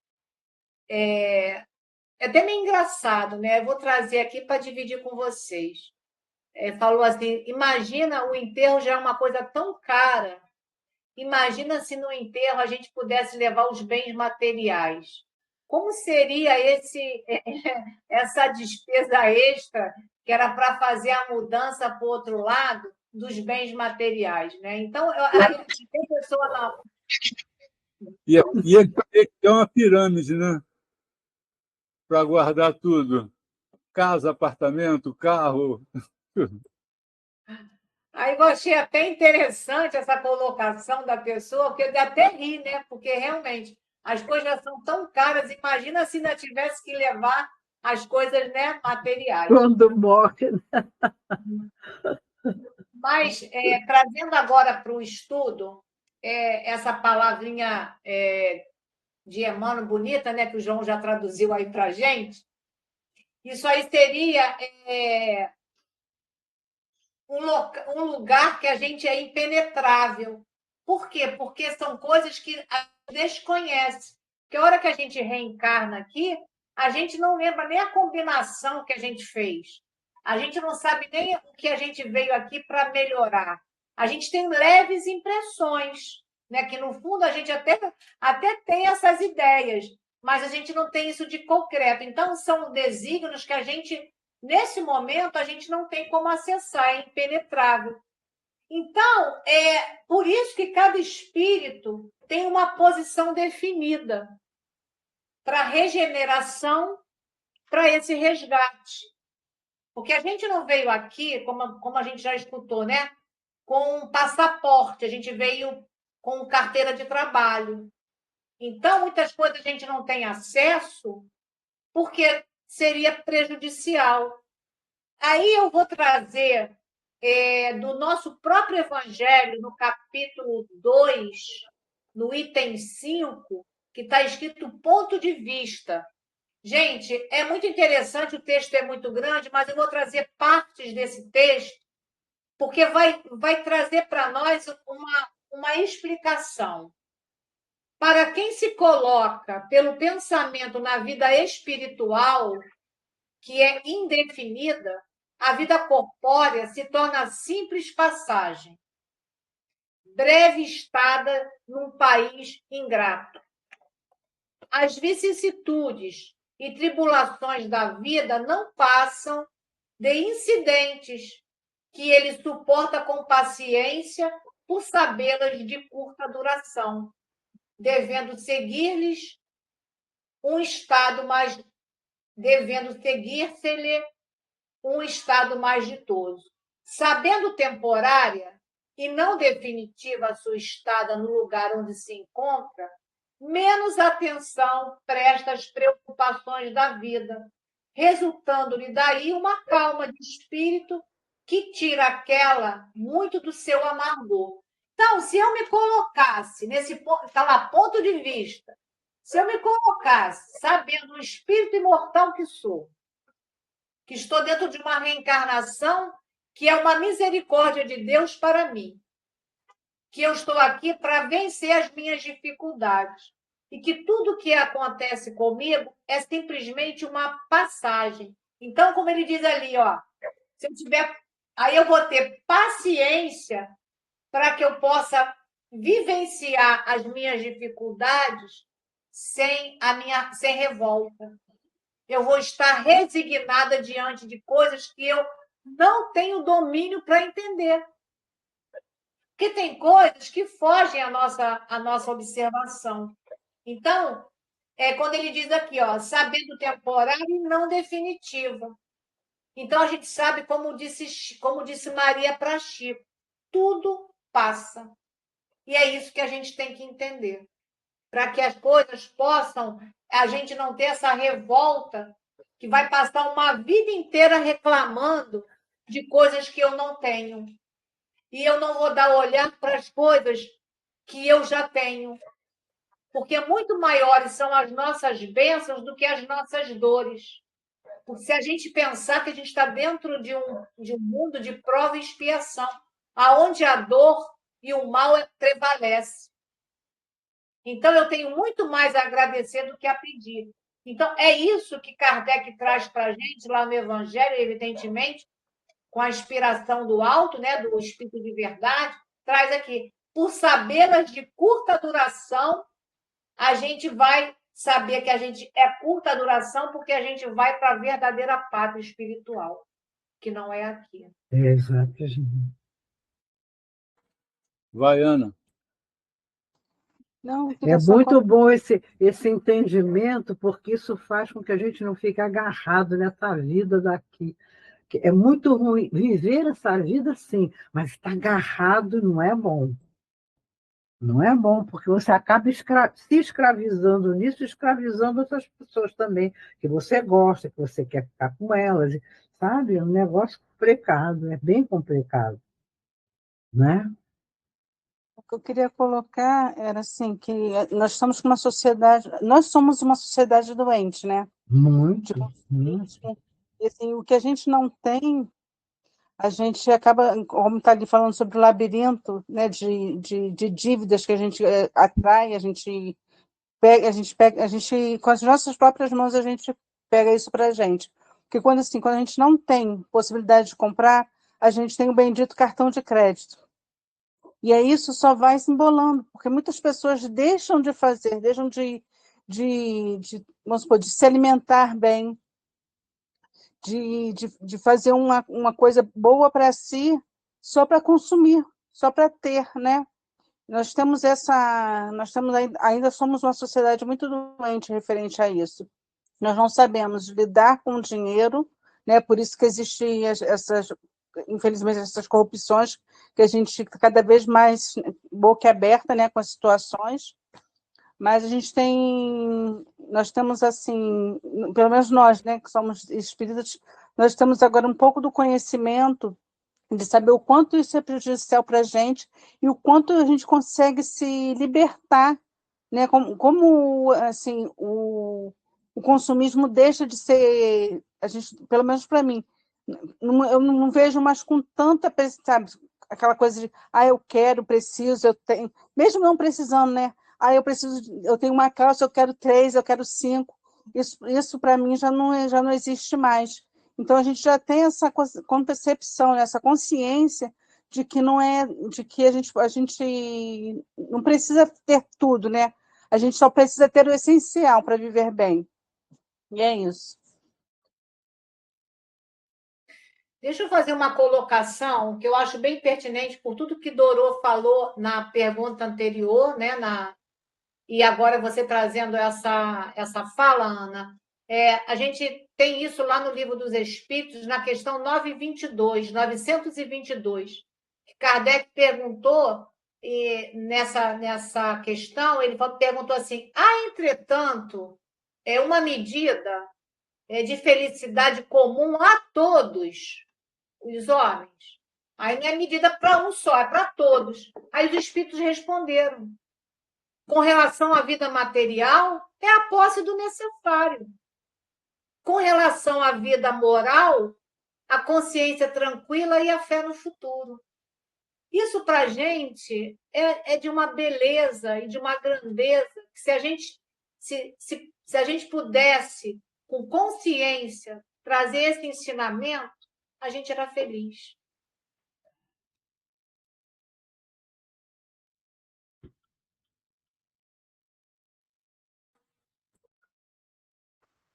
é até meio engraçado, né? Eu vou trazer aqui para dividir com vocês. Falou assim: imagina, o enterro já é uma coisa tão cara. Imagina se no enterro a gente pudesse levar os bens materiais. Como seria essa despesa extra que era para fazer a mudança para o outro lado dos bens materiais, né? Então, aí tem pessoa na...
Ia ter que ter uma pirâmide, né? Para guardar tudo. Casa, apartamento, carro.
Aí eu achei até interessante essa colocação da pessoa, porque eu até ri, né? Porque realmente as coisas já são tão caras. Imagina se ainda tivesse que levar as coisas, né, materiais.
Quando morre.
Mas, trazendo agora para o estudo, essa palavrinha de Emmanuel bonita, né, que o João já traduziu aí para a gente, isso aí seria um lugar que a gente é impenetrável. Por quê? Porque são coisas que a gente desconhece. Porque a hora que a gente reencarna aqui, a gente não lembra nem a combinação que a gente fez. A gente não sabe nem o que a gente veio aqui para melhorar. A gente tem leves impressões, né? Que no fundo a gente até tem essas ideias, mas a gente não tem isso de concreto. Então, são desígnios que a gente, nesse momento, a gente não tem como acessar, é impenetrável. Então, é por isso que cada espírito tem uma posição definida para regeneração, para esse resgate. Porque a gente não veio aqui, como a gente já escutou, né? Com um passaporte, a gente veio com carteira de trabalho. Então, muitas coisas a gente não tem acesso porque seria prejudicial. Aí eu vou trazer do nosso próprio Evangelho, no capítulo 2, no item 5, que está escrito ponto de vista. Gente, é muito interessante, o texto é muito grande, mas eu vou trazer partes desse texto, porque vai trazer para nós uma explicação. Para quem se coloca pelo pensamento na vida espiritual, que é indefinida, a vida corpórea se torna simples passagem, breve estada num país ingrato. As vicissitudes e tribulações da vida não passam de incidentes que ele suporta com paciência por sabê-las de curta duração, devendo seguir-lhes um estado mais devendo seguir-se-lhe um estado mais ditoso. Sabendo temporária e não definitiva a sua estada no lugar onde se encontra, menos atenção presta às preocupações da vida, resultando-lhe daí uma calma de espírito que tira aquela muito do seu amargor. Então, se eu me colocasse nesse ponto de vista, se eu me colocasse sabendo o espírito imortal que sou, que estou dentro de uma reencarnação que é uma misericórdia de Deus para mim, que eu estou aqui para vencer as minhas dificuldades e que tudo que acontece comigo é simplesmente uma passagem. Então, como ele diz ali, ó, se eu tiver, aí eu vou ter paciência para que eu possa vivenciar as minhas dificuldades sem revolta. Eu vou estar resignada diante de coisas que eu não tenho domínio para entender. Porque tem coisas que fogem à nossa observação. Então, quando ele diz aqui, ó, sabendo temporário e não definitiva. Então, a gente sabe, como disse Maria para Chico, tudo passa. E é isso que a gente tem que entender, para que as coisas possam, a gente não ter essa revolta que vai passar uma vida inteira reclamando de coisas que eu não tenho. E eu não vou dar olhar para as coisas que eu já tenho, porque muito maiores são as nossas bênçãos do que as nossas dores. Porque se a gente pensar que a gente está dentro de um mundo de prova e expiação, aonde a dor e o mal prevalece. Então, eu tenho muito mais a agradecer do que a pedir. Então, é isso que Kardec traz para a gente lá no Evangelho, evidentemente, com a inspiração do alto, né, do Espírito de Verdade, traz aqui. Por sabê-las de curta duração, a gente vai saber que a gente é curta duração porque a gente vai para a verdadeira pátria espiritual, que não é aqui.
Exatamente.
Vai, Ana.
Não, eu
É
queria só
muito bom esse entendimento, porque isso faz com que a gente não fique agarrado nessa vida daqui. É muito ruim viver essa vida, sim, mas estar agarrado não é bom. Não é bom, porque você acaba se escravizando nisso, escravizando outras pessoas também, que você gosta, que você quer ficar com elas, sabe? É um negócio complicado, é bem complicado, né?
O que eu queria colocar era assim que nós estamos com uma sociedade, nós somos uma sociedade doente, né?
Muito,
De
muito.
consumismo. E assim, o que a gente não tem, a gente acaba, como está ali falando sobre o labirinto, né, de dívidas que a gente atrai, a gente, com as nossas próprias mãos, a gente pega isso para a gente. Porque quando, assim, quando a gente não tem possibilidade de comprar, a gente tem o bendito cartão de crédito. E aí isso só vai se embolando, porque muitas pessoas deixam de fazer, deixam vamos supor, de se alimentar bem, de fazer uma coisa boa para si, só para consumir, só para ter, né? Ainda somos uma sociedade muito doente referente a isso. Nós não sabemos lidar com o dinheiro, né? Por isso que existem infelizmente, essas corrupções, que a gente fica cada vez mais boca aberta, né, com as situações. Mas nós temos assim, pelo menos nós, né, que somos espíritas, nós temos agora um pouco do conhecimento de saber o quanto isso é prejudicial para a gente e o quanto a gente consegue se libertar, né? Como assim, o consumismo deixa de ser, a gente, pelo menos para mim, eu não vejo mais com tanta, sabe, aquela coisa de, eu quero, preciso, eu tenho, mesmo não precisando, né? Eu preciso, eu tenho uma calça, eu quero 3, eu quero 5. Isso para mim já não existe mais. Então a gente já tem essa concepção, né, essa consciência de que não é, de que a gente não precisa ter tudo, né? A gente só precisa ter o essencial para viver bem. E é isso.
Deixa eu fazer uma colocação que eu acho bem pertinente por tudo que Dorô falou na pergunta anterior, né? E agora você trazendo essa fala, Ana. A gente tem isso lá no Livro dos Espíritos, na questão 922. Kardec perguntou, e nessa questão, ele perguntou assim: entretanto, uma medida de felicidade comum a todos os homens? Aí não é medida para um só, é para todos. Aí os espíritos responderam: com relação à vida material, é a posse do necessário. Com relação à vida moral, a consciência tranquila e a fé no futuro. Isso, para a gente, é de uma beleza e de uma grandeza que se a gente pudesse, com consciência, trazer esse ensinamento, a gente era feliz.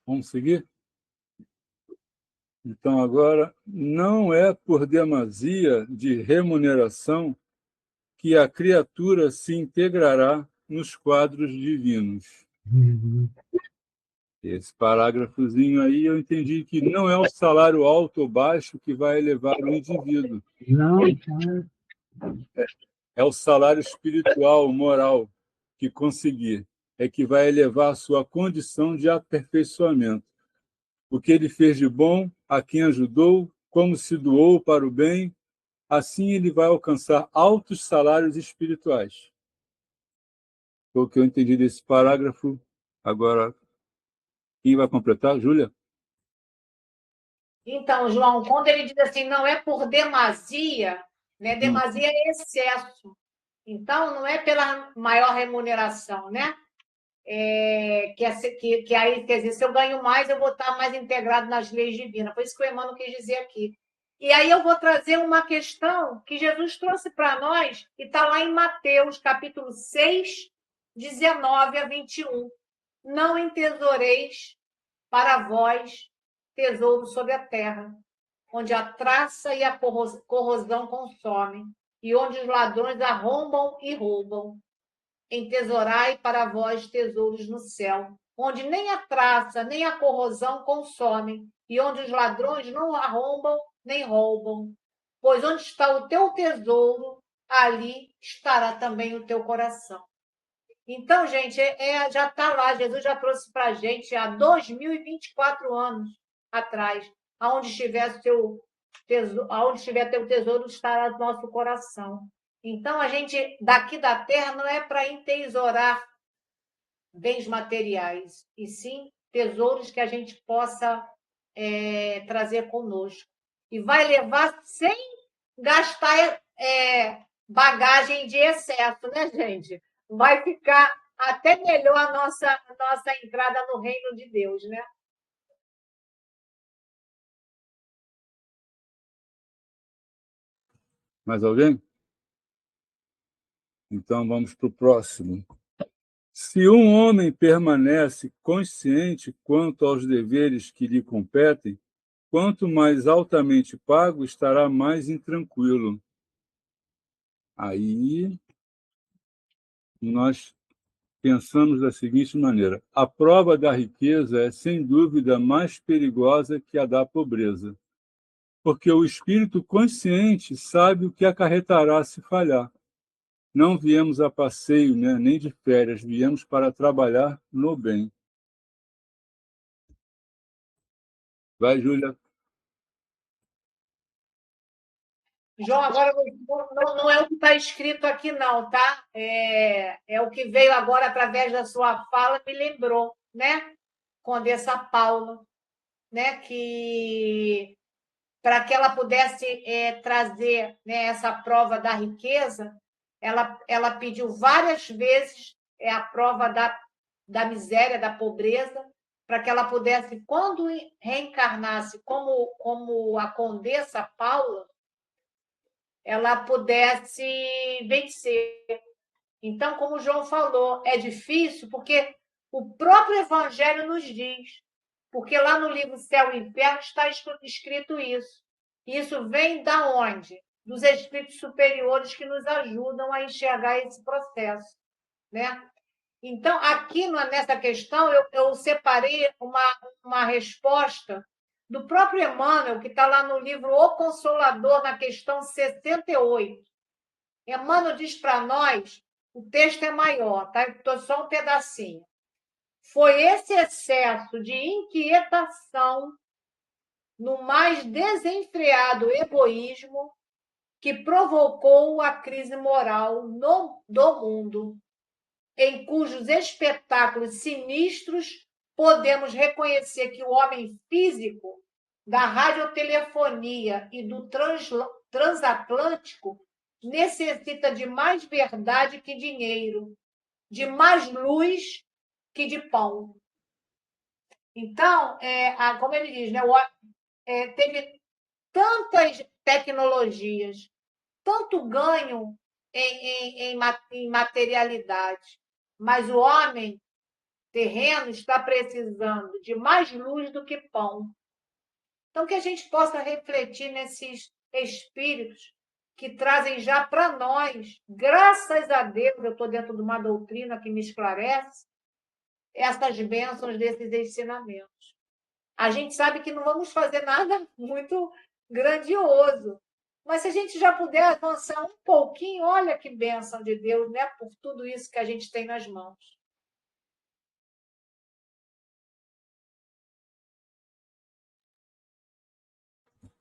Vamos seguir? Então, agora, não é por demasia de remuneração que a criatura se integrará nos quadros divinos.
Uhum.
Esse parágrafozinho aí eu entendi que não é o salário alto ou baixo que vai elevar o indivíduo.
Não,
É o salário espiritual, moral que conseguir. É que vai elevar a sua condição de aperfeiçoamento. O que ele fez de bom, a quem ajudou, como se doou para o bem, assim ele vai alcançar altos salários espirituais. Foi o que eu entendi desse parágrafo. Agora, quem vai completar? Júlia?
Então, João, quando ele diz assim, não é por demasia, né? Demasia é excesso. Então, não é pela maior remuneração, né? Que aí, quer dizer, se eu ganho mais, eu vou estar mais integrado nas leis divinas. Foi isso que o Emmanuel quis dizer aqui. E aí eu vou trazer uma questão que Jesus trouxe para nós, e está lá em Mateus, capítulo 6, 19 a 21. Não entesoureis para vós tesouro sobre a terra, onde a traça e a corrosão consomem, e onde os ladrões arrombam e roubam. Entesourai para vós tesouros no céu, onde nem a traça nem a corrosão consomem, e onde os ladrões não arrombam nem roubam. Pois onde está o teu tesouro, ali estará também o teu coração. Então, gente, já está lá, Jesus já trouxe para a gente há 2024 anos atrás, aonde estiver teu tesouro, estará o nosso coração. Então, a gente, daqui da terra, não é para entesourar bens materiais, e sim tesouros que a gente possa trazer conosco. E vai levar sem gastar bagagem de excesso, né, gente? Vai ficar até melhor a nossa entrada no reino de Deus, né?
Mais alguém? Então vamos para o próximo. Se um homem permanece consciente quanto aos deveres que lhe competem, quanto mais altamente pago, estará mais intranquilo. Aí nós pensamos da seguinte maneira: a prova da riqueza é, sem dúvida, mais perigosa que a da pobreza, porque o espírito consciente sabe o que acarretará se falhar. Não viemos a passeio, né, nem de férias, viemos para trabalhar no bem. Vai, Júlia.
João, agora não é o que está escrito aqui, não, tá? É o que veio agora através da sua fala, me lembrou, né? Condessa Paula, né? Que para que ela pudesse trazer, né, essa prova da riqueza, ela pediu várias vezes a prova da miséria, da pobreza, para que ela pudesse, quando reencarnasse como a Condessa Paula, ela pudesse vencer. Então, como o João falou, é difícil porque o próprio Evangelho nos diz, porque lá no livro Céu e Inferno está escrito isso. Isso vem da onde? Dos espíritos superiores que nos ajudam a enxergar esse processo, né? Então, aqui nessa questão, eu separei uma resposta do próprio Emmanuel, que está lá no livro O Consolador, na questão 68. Emmanuel diz para nós, o texto é maior, tá? Estou só um pedacinho. Foi esse excesso de inquietação no mais desenfreado egoísmo que provocou a crise moral do mundo, em cujos espetáculos sinistros podemos reconhecer que o homem físico da radiotelefonia e do transatlântico necessita de mais verdade que dinheiro, de mais luz que de pão. Então, como ele diz, né, teve tantas tecnologias, tanto ganho em materialidade, mas o homem terreno está precisando de mais luz do que pão. Então, que a gente possa refletir nesses espíritos que trazem já para nós, graças a Deus, eu estou dentro de uma doutrina que me esclarece, essas bênçãos desses ensinamentos. A gente sabe que não vamos fazer nada muito grandioso, Mas se a gente já puder avançar um pouquinho, olha que bênção de Deus, né? Por tudo isso que a gente tem nas mãos.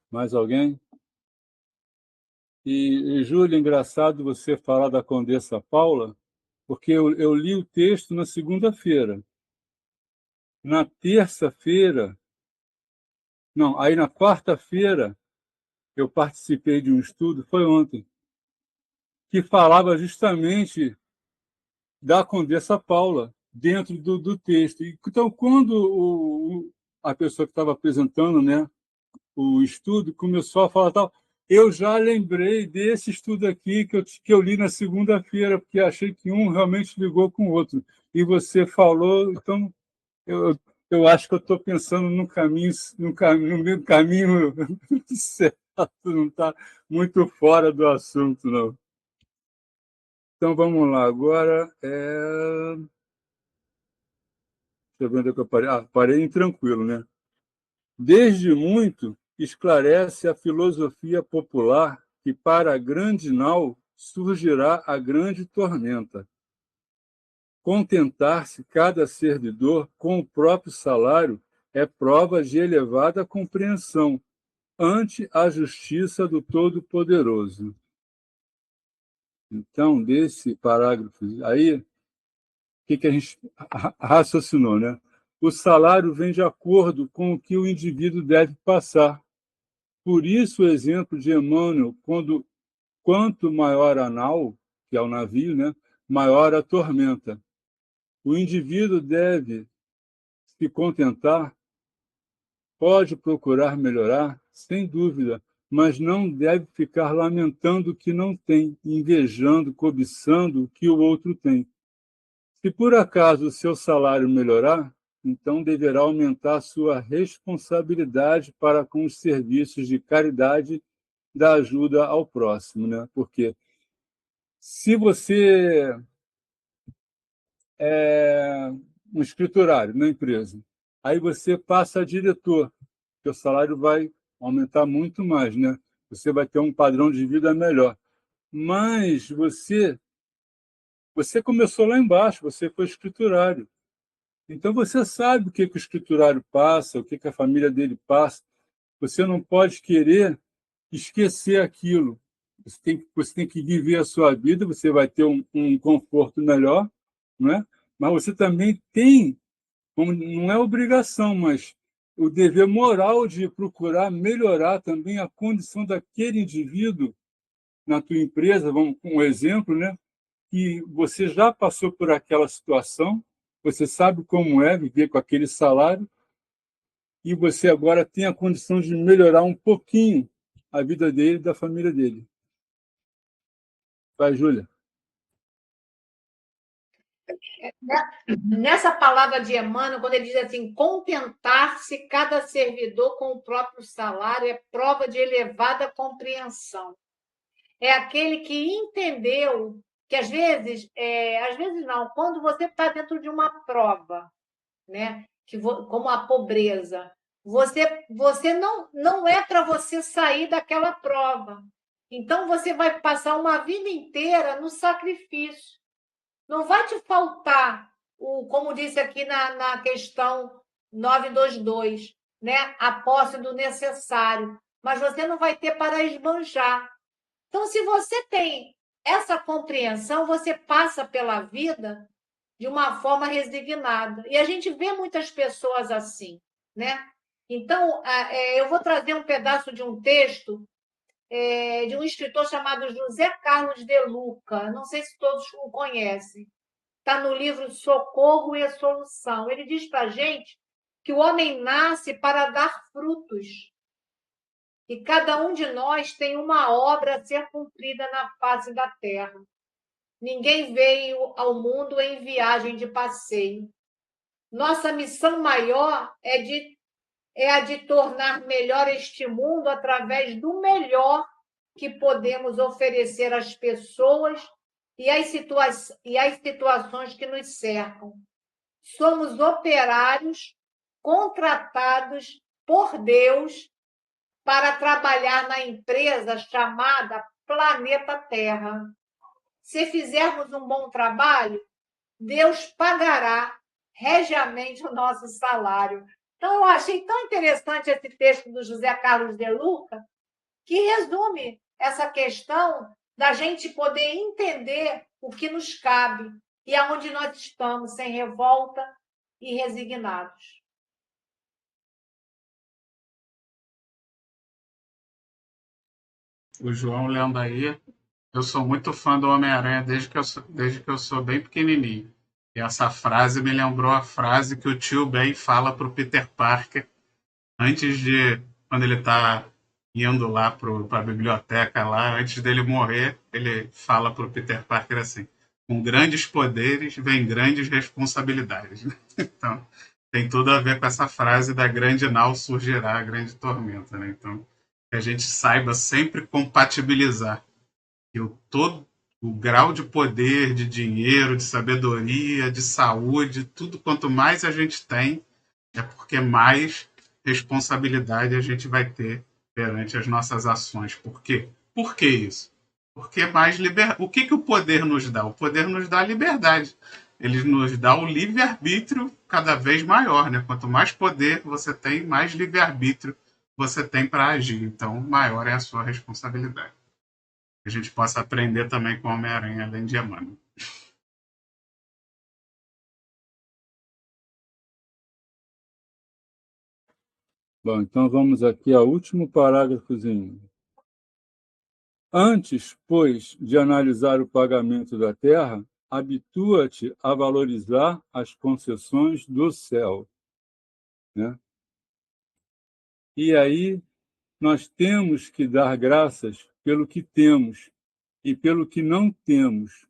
Mais alguém? E Júlia, engraçado você falar da Condessa Paula, porque eu li o texto na segunda-feira. Na terça-feira, não, aí na quarta-feira, eu participei de um estudo, foi ontem, que falava justamente da Condessa Paula dentro do texto. Então, quando a pessoa que estava apresentando, né, o estudo começou a falar tal, eu já lembrei desse estudo aqui que eu li na segunda-feira, porque achei que um realmente ligou com o outro. E você falou, então eu acho que eu estou pensando no meu caminho certo, não está muito fora do assunto, não. Então vamos lá, agora deixa eu ver onde é que eu parei. Parei em tranquilo, né? Desde muito esclarece a filosofia popular que para a grande nau surgirá a grande tormenta. Contentar-se cada servidor com o próprio salário é prova de elevada compreensão ante a justiça do Todo-Poderoso. Então, desse parágrafo aí, o que a gente raciocinou, né? O salário vem de acordo com o que o indivíduo deve passar. Por isso, o exemplo de Emmanuel, quanto maior a nau, que é o navio, né, maior a tormenta. O indivíduo deve se contentar, pode procurar melhorar, sem dúvida, mas não deve ficar lamentando o que não tem, invejando, cobiçando o que o outro tem. Se por acaso o seu salário melhorar, então deverá aumentar sua responsabilidade para com os serviços de caridade da ajuda ao próximo, né? Porque se você é um escriturário na empresa, aí você passa a diretor, seu salário vai aumentar muito mais, né? Você vai ter um padrão de vida melhor. Mas você começou lá embaixo, você foi escriturário. Então você sabe o que o escriturário passa, o que a família dele passa. Você não pode querer esquecer aquilo. Você tem que viver a sua vida, você vai ter um conforto melhor, não é? Mas você também tem, não é obrigação, mas o dever moral de procurar melhorar também a condição daquele indivíduo na tua empresa, vamos com um exemplo, né? Que você já passou por aquela situação, você sabe como é viver com aquele salário, e você agora tem a condição de melhorar um pouquinho a vida dele e da família dele. Vai, Júlia.
Nessa palavra de Emmanuel, quando ele diz assim, contentar-se cada servidor com o próprio salário é prova de elevada compreensão. É aquele que entendeu que às vezes não, quando você está dentro de uma prova, né, como a pobreza, você não é para você sair daquela prova. Então você vai passar uma vida inteira no sacrifício. Não vai te faltar, como disse aqui na questão 922, né? A posse do necessário, mas você não vai ter para esbanjar. Então, se você tem essa compreensão, você passa pela vida de uma forma resignada. E a gente vê muitas pessoas assim, né? Então, eu vou trazer um pedaço de um texto de um escritor chamado José Carlos de Luca. Não sei se todos o conhecem. Está no livro Socorro e Solução. Ele diz para a gente que o homem nasce para dar frutos. E cada um de nós tem uma obra a ser cumprida na face da terra. Ninguém veio ao mundo em viagem de passeio. Nossa missão maior é a de tornar melhor este mundo através do melhor que podemos oferecer às pessoas e às situações que nos cercam. Somos operários contratados por Deus para trabalhar na empresa chamada Planeta Terra. Se fizermos um bom trabalho, Deus pagará regiamente o nosso salário. Então, eu achei tão interessante esse texto do José Carlos de Luca, que resume essa questão da gente poder entender o que nos cabe e aonde nós estamos, sem revolta e resignados.
O João lendo aí, eu sou muito fã do Homem-Aranha desde que eu sou bem pequenininho. E essa frase me lembrou a frase que o tio Ben fala para o Peter Parker antes de, quando ele está indo lá para a biblioteca lá, antes dele morrer, ele fala para o Peter Parker assim: com grandes poderes vem grandes responsabilidades. Então, tem tudo a ver com essa frase da grande nau surgirá a grande tormenta, né? Então, que a gente saiba sempre compatibilizar que o grau de poder, de dinheiro, de sabedoria, de saúde, tudo quanto mais a gente tem, é porque mais responsabilidade a gente vai ter perante as nossas ações. Por quê? Por que isso? Porque mais o que o poder nos dá? O poder nos dá a liberdade. Ele nos dá o livre-arbítrio cada vez maior, né? Quanto mais poder você tem, mais livre-arbítrio você tem para agir. Então, maior é a sua responsabilidade. Que a gente possa aprender também com o Homem-Aranha, além de Emmanuel.
Bom, então vamos aqui ao último parágrafozinho. Antes, pois, de analisar o pagamento da terra, habitua-te a valorizar as concessões do céu. Né? E aí nós temos que dar graças pelo que temos e pelo que não temos,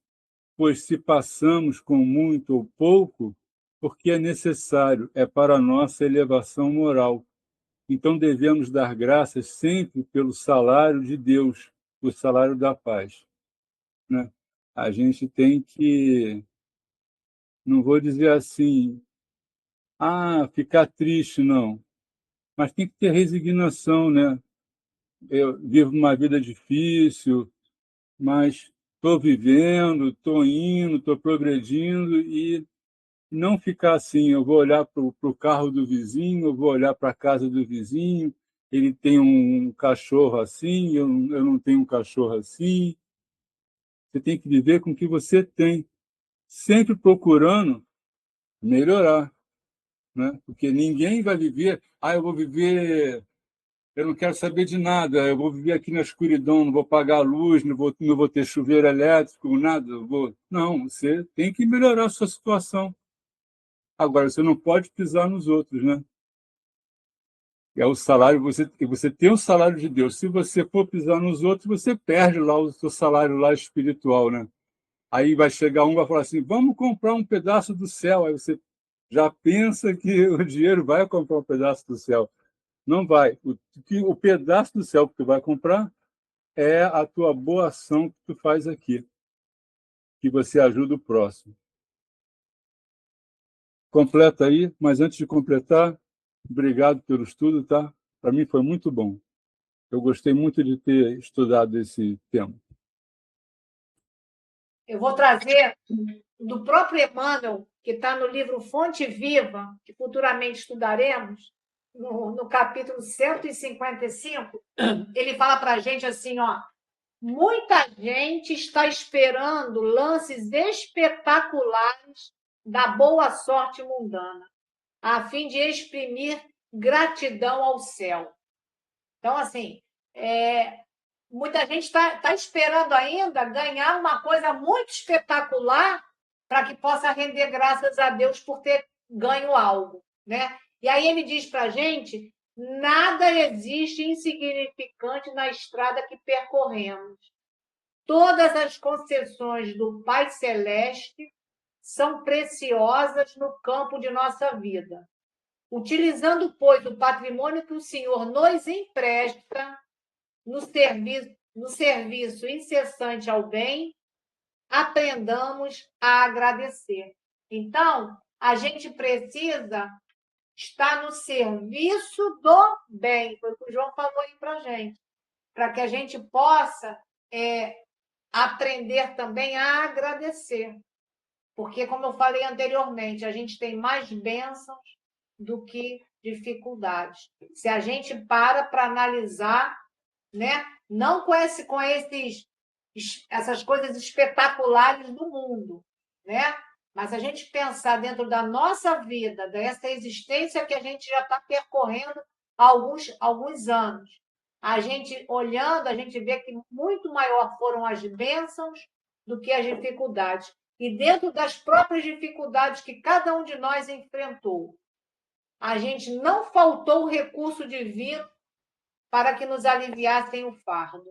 pois se passamos com muito ou pouco, porque é necessário, é para a nossa elevação moral. Então devemos dar graças sempre pelo salário de Deus, o salário da paz. Né? A gente tem que, não vou dizer assim, ficar triste, não, mas tem que ter resignação, né? Eu vivo uma vida difícil, mas estou vivendo, estou indo, estou progredindo e não ficar assim, eu vou olhar para o carro do vizinho, eu vou olhar para a casa do vizinho, ele tem um cachorro assim, eu não tenho um cachorro assim. Você tem que viver com o que você tem, sempre procurando melhorar, né? Porque ninguém vai viver, eu vou viver, eu não quero saber de nada, eu vou viver aqui na escuridão, não vou pagar a luz, não vou ter chuveiro elétrico, nada. Não, você tem que melhorar a sua situação. Agora, você não pode pisar nos outros, né? É o salário, você tem o salário de Deus. Se você for pisar nos outros, você perde lá o seu salário lá espiritual, né? Aí vai chegar um e vai falar assim, vamos comprar um pedaço do céu. Aí você já pensa que o dinheiro vai comprar um pedaço do céu. Não vai. O pedaço do céu que tu vai comprar é a tua boa ação que tu faz aqui, que você ajuda o próximo. Completa aí, mas antes de completar, obrigado pelo estudo, tá? Para mim foi muito bom. Eu gostei muito de ter estudado esse tema.
Eu vou trazer do próprio Emmanuel, que está no livro Fonte Viva, que futuramente estudaremos, no capítulo 155, ele fala para a gente assim, muita gente está esperando lances espetaculares da boa sorte mundana, a fim de exprimir gratidão ao céu. Então, assim, muita gente está esperando ainda ganhar uma coisa muito espetacular para que possa render graças a Deus por ter ganho algo, né? E aí ele diz para a gente, nada existe insignificante na estrada que percorremos. Todas as concessões do Pai Celeste são preciosas no campo de nossa vida. Utilizando, pois, o patrimônio que o Senhor nos empresta no serviço incessante ao bem, aprendamos a agradecer. Então, a gente precisa está no serviço do bem. Foi o que o João falou aí para a gente. Para que a gente possa aprender também a agradecer. Porque, como eu falei anteriormente, a gente tem mais bênçãos do que dificuldades. Se a gente para analisar, né? Não com essas coisas espetaculares do mundo, né? Mas a gente pensar dentro da nossa vida, dessa existência que a gente já está percorrendo há alguns anos. A gente olhando, a gente vê que muito maior foram as bênçãos do que as dificuldades. E dentro das próprias dificuldades que cada um de nós enfrentou, a gente não faltou o recurso divino para que nos aliviassem o fardo.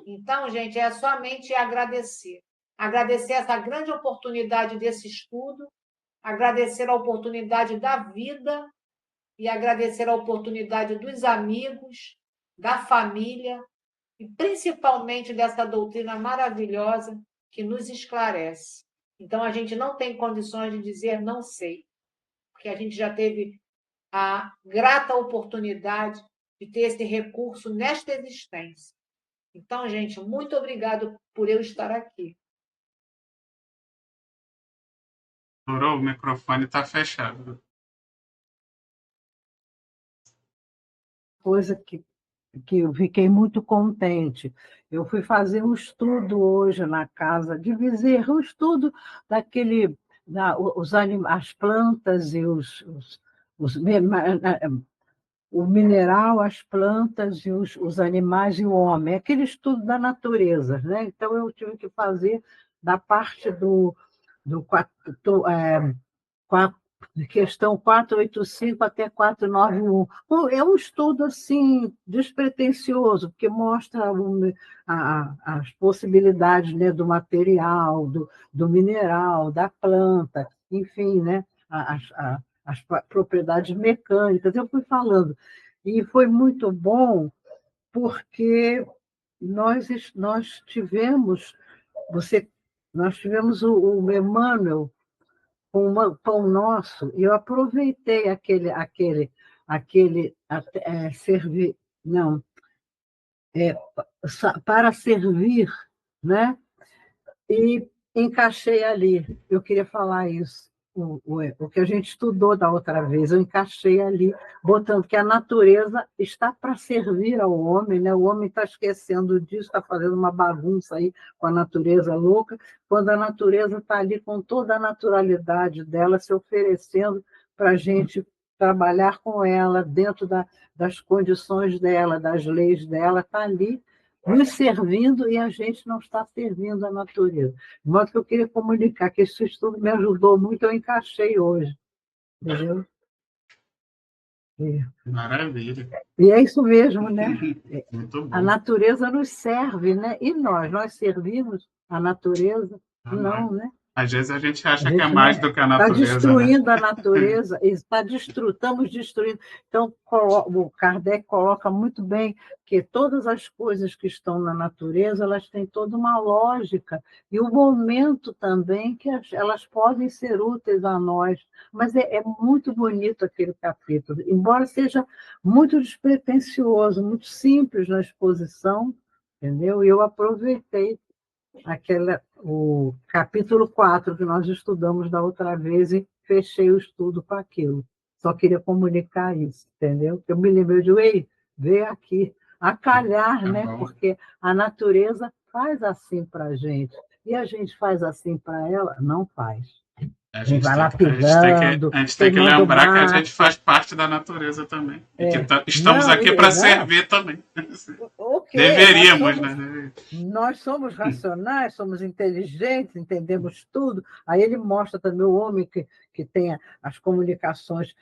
Então, gente, é somente agradecer. Agradecer essa grande oportunidade desse estudo, agradecer a oportunidade da vida e agradecer a oportunidade dos amigos, da família e principalmente dessa doutrina maravilhosa que nos esclarece. Então, a gente não tem condições de dizer não sei, porque a gente já teve a grata oportunidade de ter esse recurso nesta existência. Então, gente, muito obrigado por eu estar aqui.
O microfone está fechado.
Coisa que eu fiquei muito contente. Eu fui fazer um estudo hoje na casa de Bezerra, um estudo as plantas e o mineral, as plantas e os animais e o homem, aquele estudo da natureza, né? Então, eu tive que fazer da parte questão 485 até 491. É um estudo assim despretensioso, porque mostra as possibilidades, né, do material, do mineral, da planta, enfim, né, as propriedades mecânicas. Eu fui falando. E foi muito bom, porque nós tivemos, nós tivemos o Emmanuel com o pão nosso, e eu aproveitei servir, não, para servir, né? E encaixei ali. Eu queria falar isso, o que a gente estudou da outra vez, eu encaixei ali, botando que a natureza está para servir ao homem, né? O homem está esquecendo disso, está fazendo uma bagunça aí com a natureza louca, quando a natureza está ali com toda a naturalidade dela, se oferecendo para a gente trabalhar com ela, dentro das condições dela, das leis dela, está ali nos servindo e a gente não está servindo a natureza. De modo que eu queria comunicar que esse estudo me ajudou muito, eu encaixei hoje. Entendeu?
Maravilha.
E é isso mesmo, né?
Muito bom.
A natureza nos serve, né? E nós servimos a natureza? Não, né?
Às vezes a gente acha que é mais do que a natureza.
Está destruindo, né? A natureza, estamos destruindo. Então, o Kardec coloca muito bem que todas as coisas que estão na natureza, elas têm toda uma lógica, e o momento também que elas podem ser úteis a nós. Mas é muito bonito aquele capítulo, embora seja muito despretensioso, muito simples na exposição, entendeu? E eu aproveitei o capítulo 4 que nós estudamos da outra vez e fechei o estudo com aquilo. Só queria comunicar isso, entendeu? Eu me lembrei de, veio aqui, a calhar, né? Porque a natureza faz assim para a gente, e a gente faz assim para ela? Não faz.
A gente tem que lembrar que a gente faz parte da natureza também. E que estamos aqui para servir também.
Okay,
deveríamos, né?
Nós somos racionais, somos inteligentes, entendemos tudo. Aí ele mostra também o homem que tem as comunicações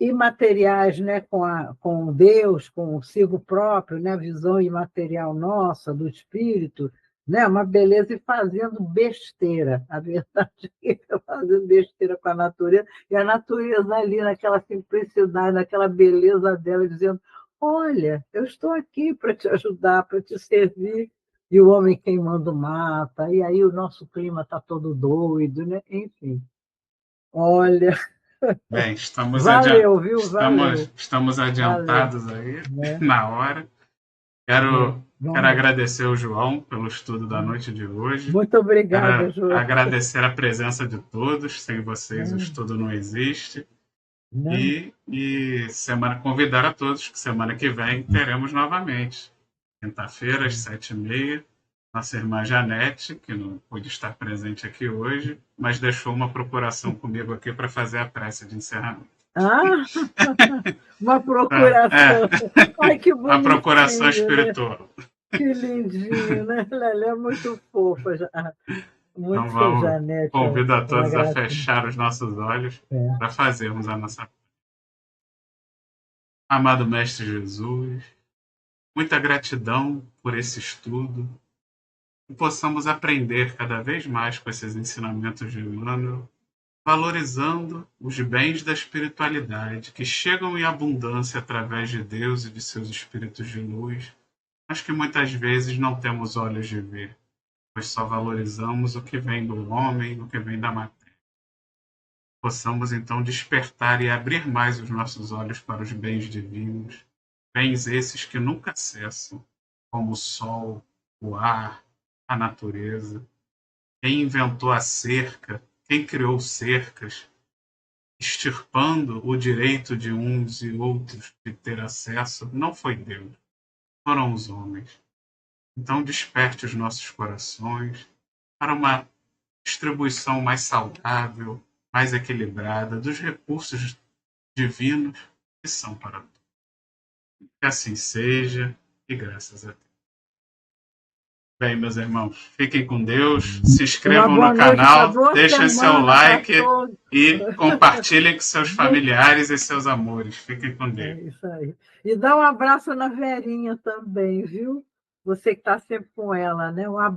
imateriais, né, com Deus, consigo próprio, né, a visão imaterial nossa, do espírito, né, uma beleza, e fazendo besteira. A verdade é que fazendo besteira com a natureza, e a natureza ali naquela simplicidade, naquela beleza dela, dizendo: olha, eu estou aqui para te ajudar, para te servir. E o homem queimando mata, e aí o nosso clima está todo doido, né? Enfim. Olha,
Bem,
valeu, viu? Valeu.
estamos adiantados aí
Né?
na hora. Quero
Vamos.
agradecer ao João pelo estudo da noite de hoje.
Muito obrigada,
Quero
João.
agradecer a presença de todos. Sem vocês, o estudo não existe.
Né?
E convidar a todos que semana que vem teremos novamente. Quinta-feira, às 7h30. Nossa irmã Janete, que não pôde estar presente aqui hoje, mas deixou uma procuração comigo aqui para fazer a prece de encerramento.
Ah, uma procuração. Ai, que bonitinho.
Uma procuração espiritual.
Né? Que lindinho, né? Ela é muito fofa. Muito
Então vamos,
Janete.
convido a todos a fechar os nossos olhos para fazermos a nossa. Amado Mestre Jesus, muita gratidão por esse estudo, que possamos aprender cada vez mais com esses ensinamentos de Emmanuel, valorizando os bens da espiritualidade que chegam em abundância através de Deus e de seus espíritos de luz, mas que muitas vezes não temos olhos de ver, pois só valorizamos o que vem do homem, o que vem da matéria. Possamos então despertar e abrir mais os nossos olhos para os bens divinos, bens esses que nunca cessam, como o sol, o ar, a natureza. Quem inventou a cerca, quem criou cercas, extirpando o direito de uns e outros de ter acesso, não foi Deus, foram os homens. Então desperte os nossos corações para uma distribuição mais saudável, mais equilibrada dos recursos divinos que são para todos. Que assim seja e graças a Deus. Bem, meus irmãos, fiquem com Deus, se inscrevam no canal, deixem seu like e compartilhem com seus familiares e seus amores. Fiquem com Deus.
É isso aí. E dá um abraço na Verinha também, viu? Você que está sempre com ela, né? Um abraço.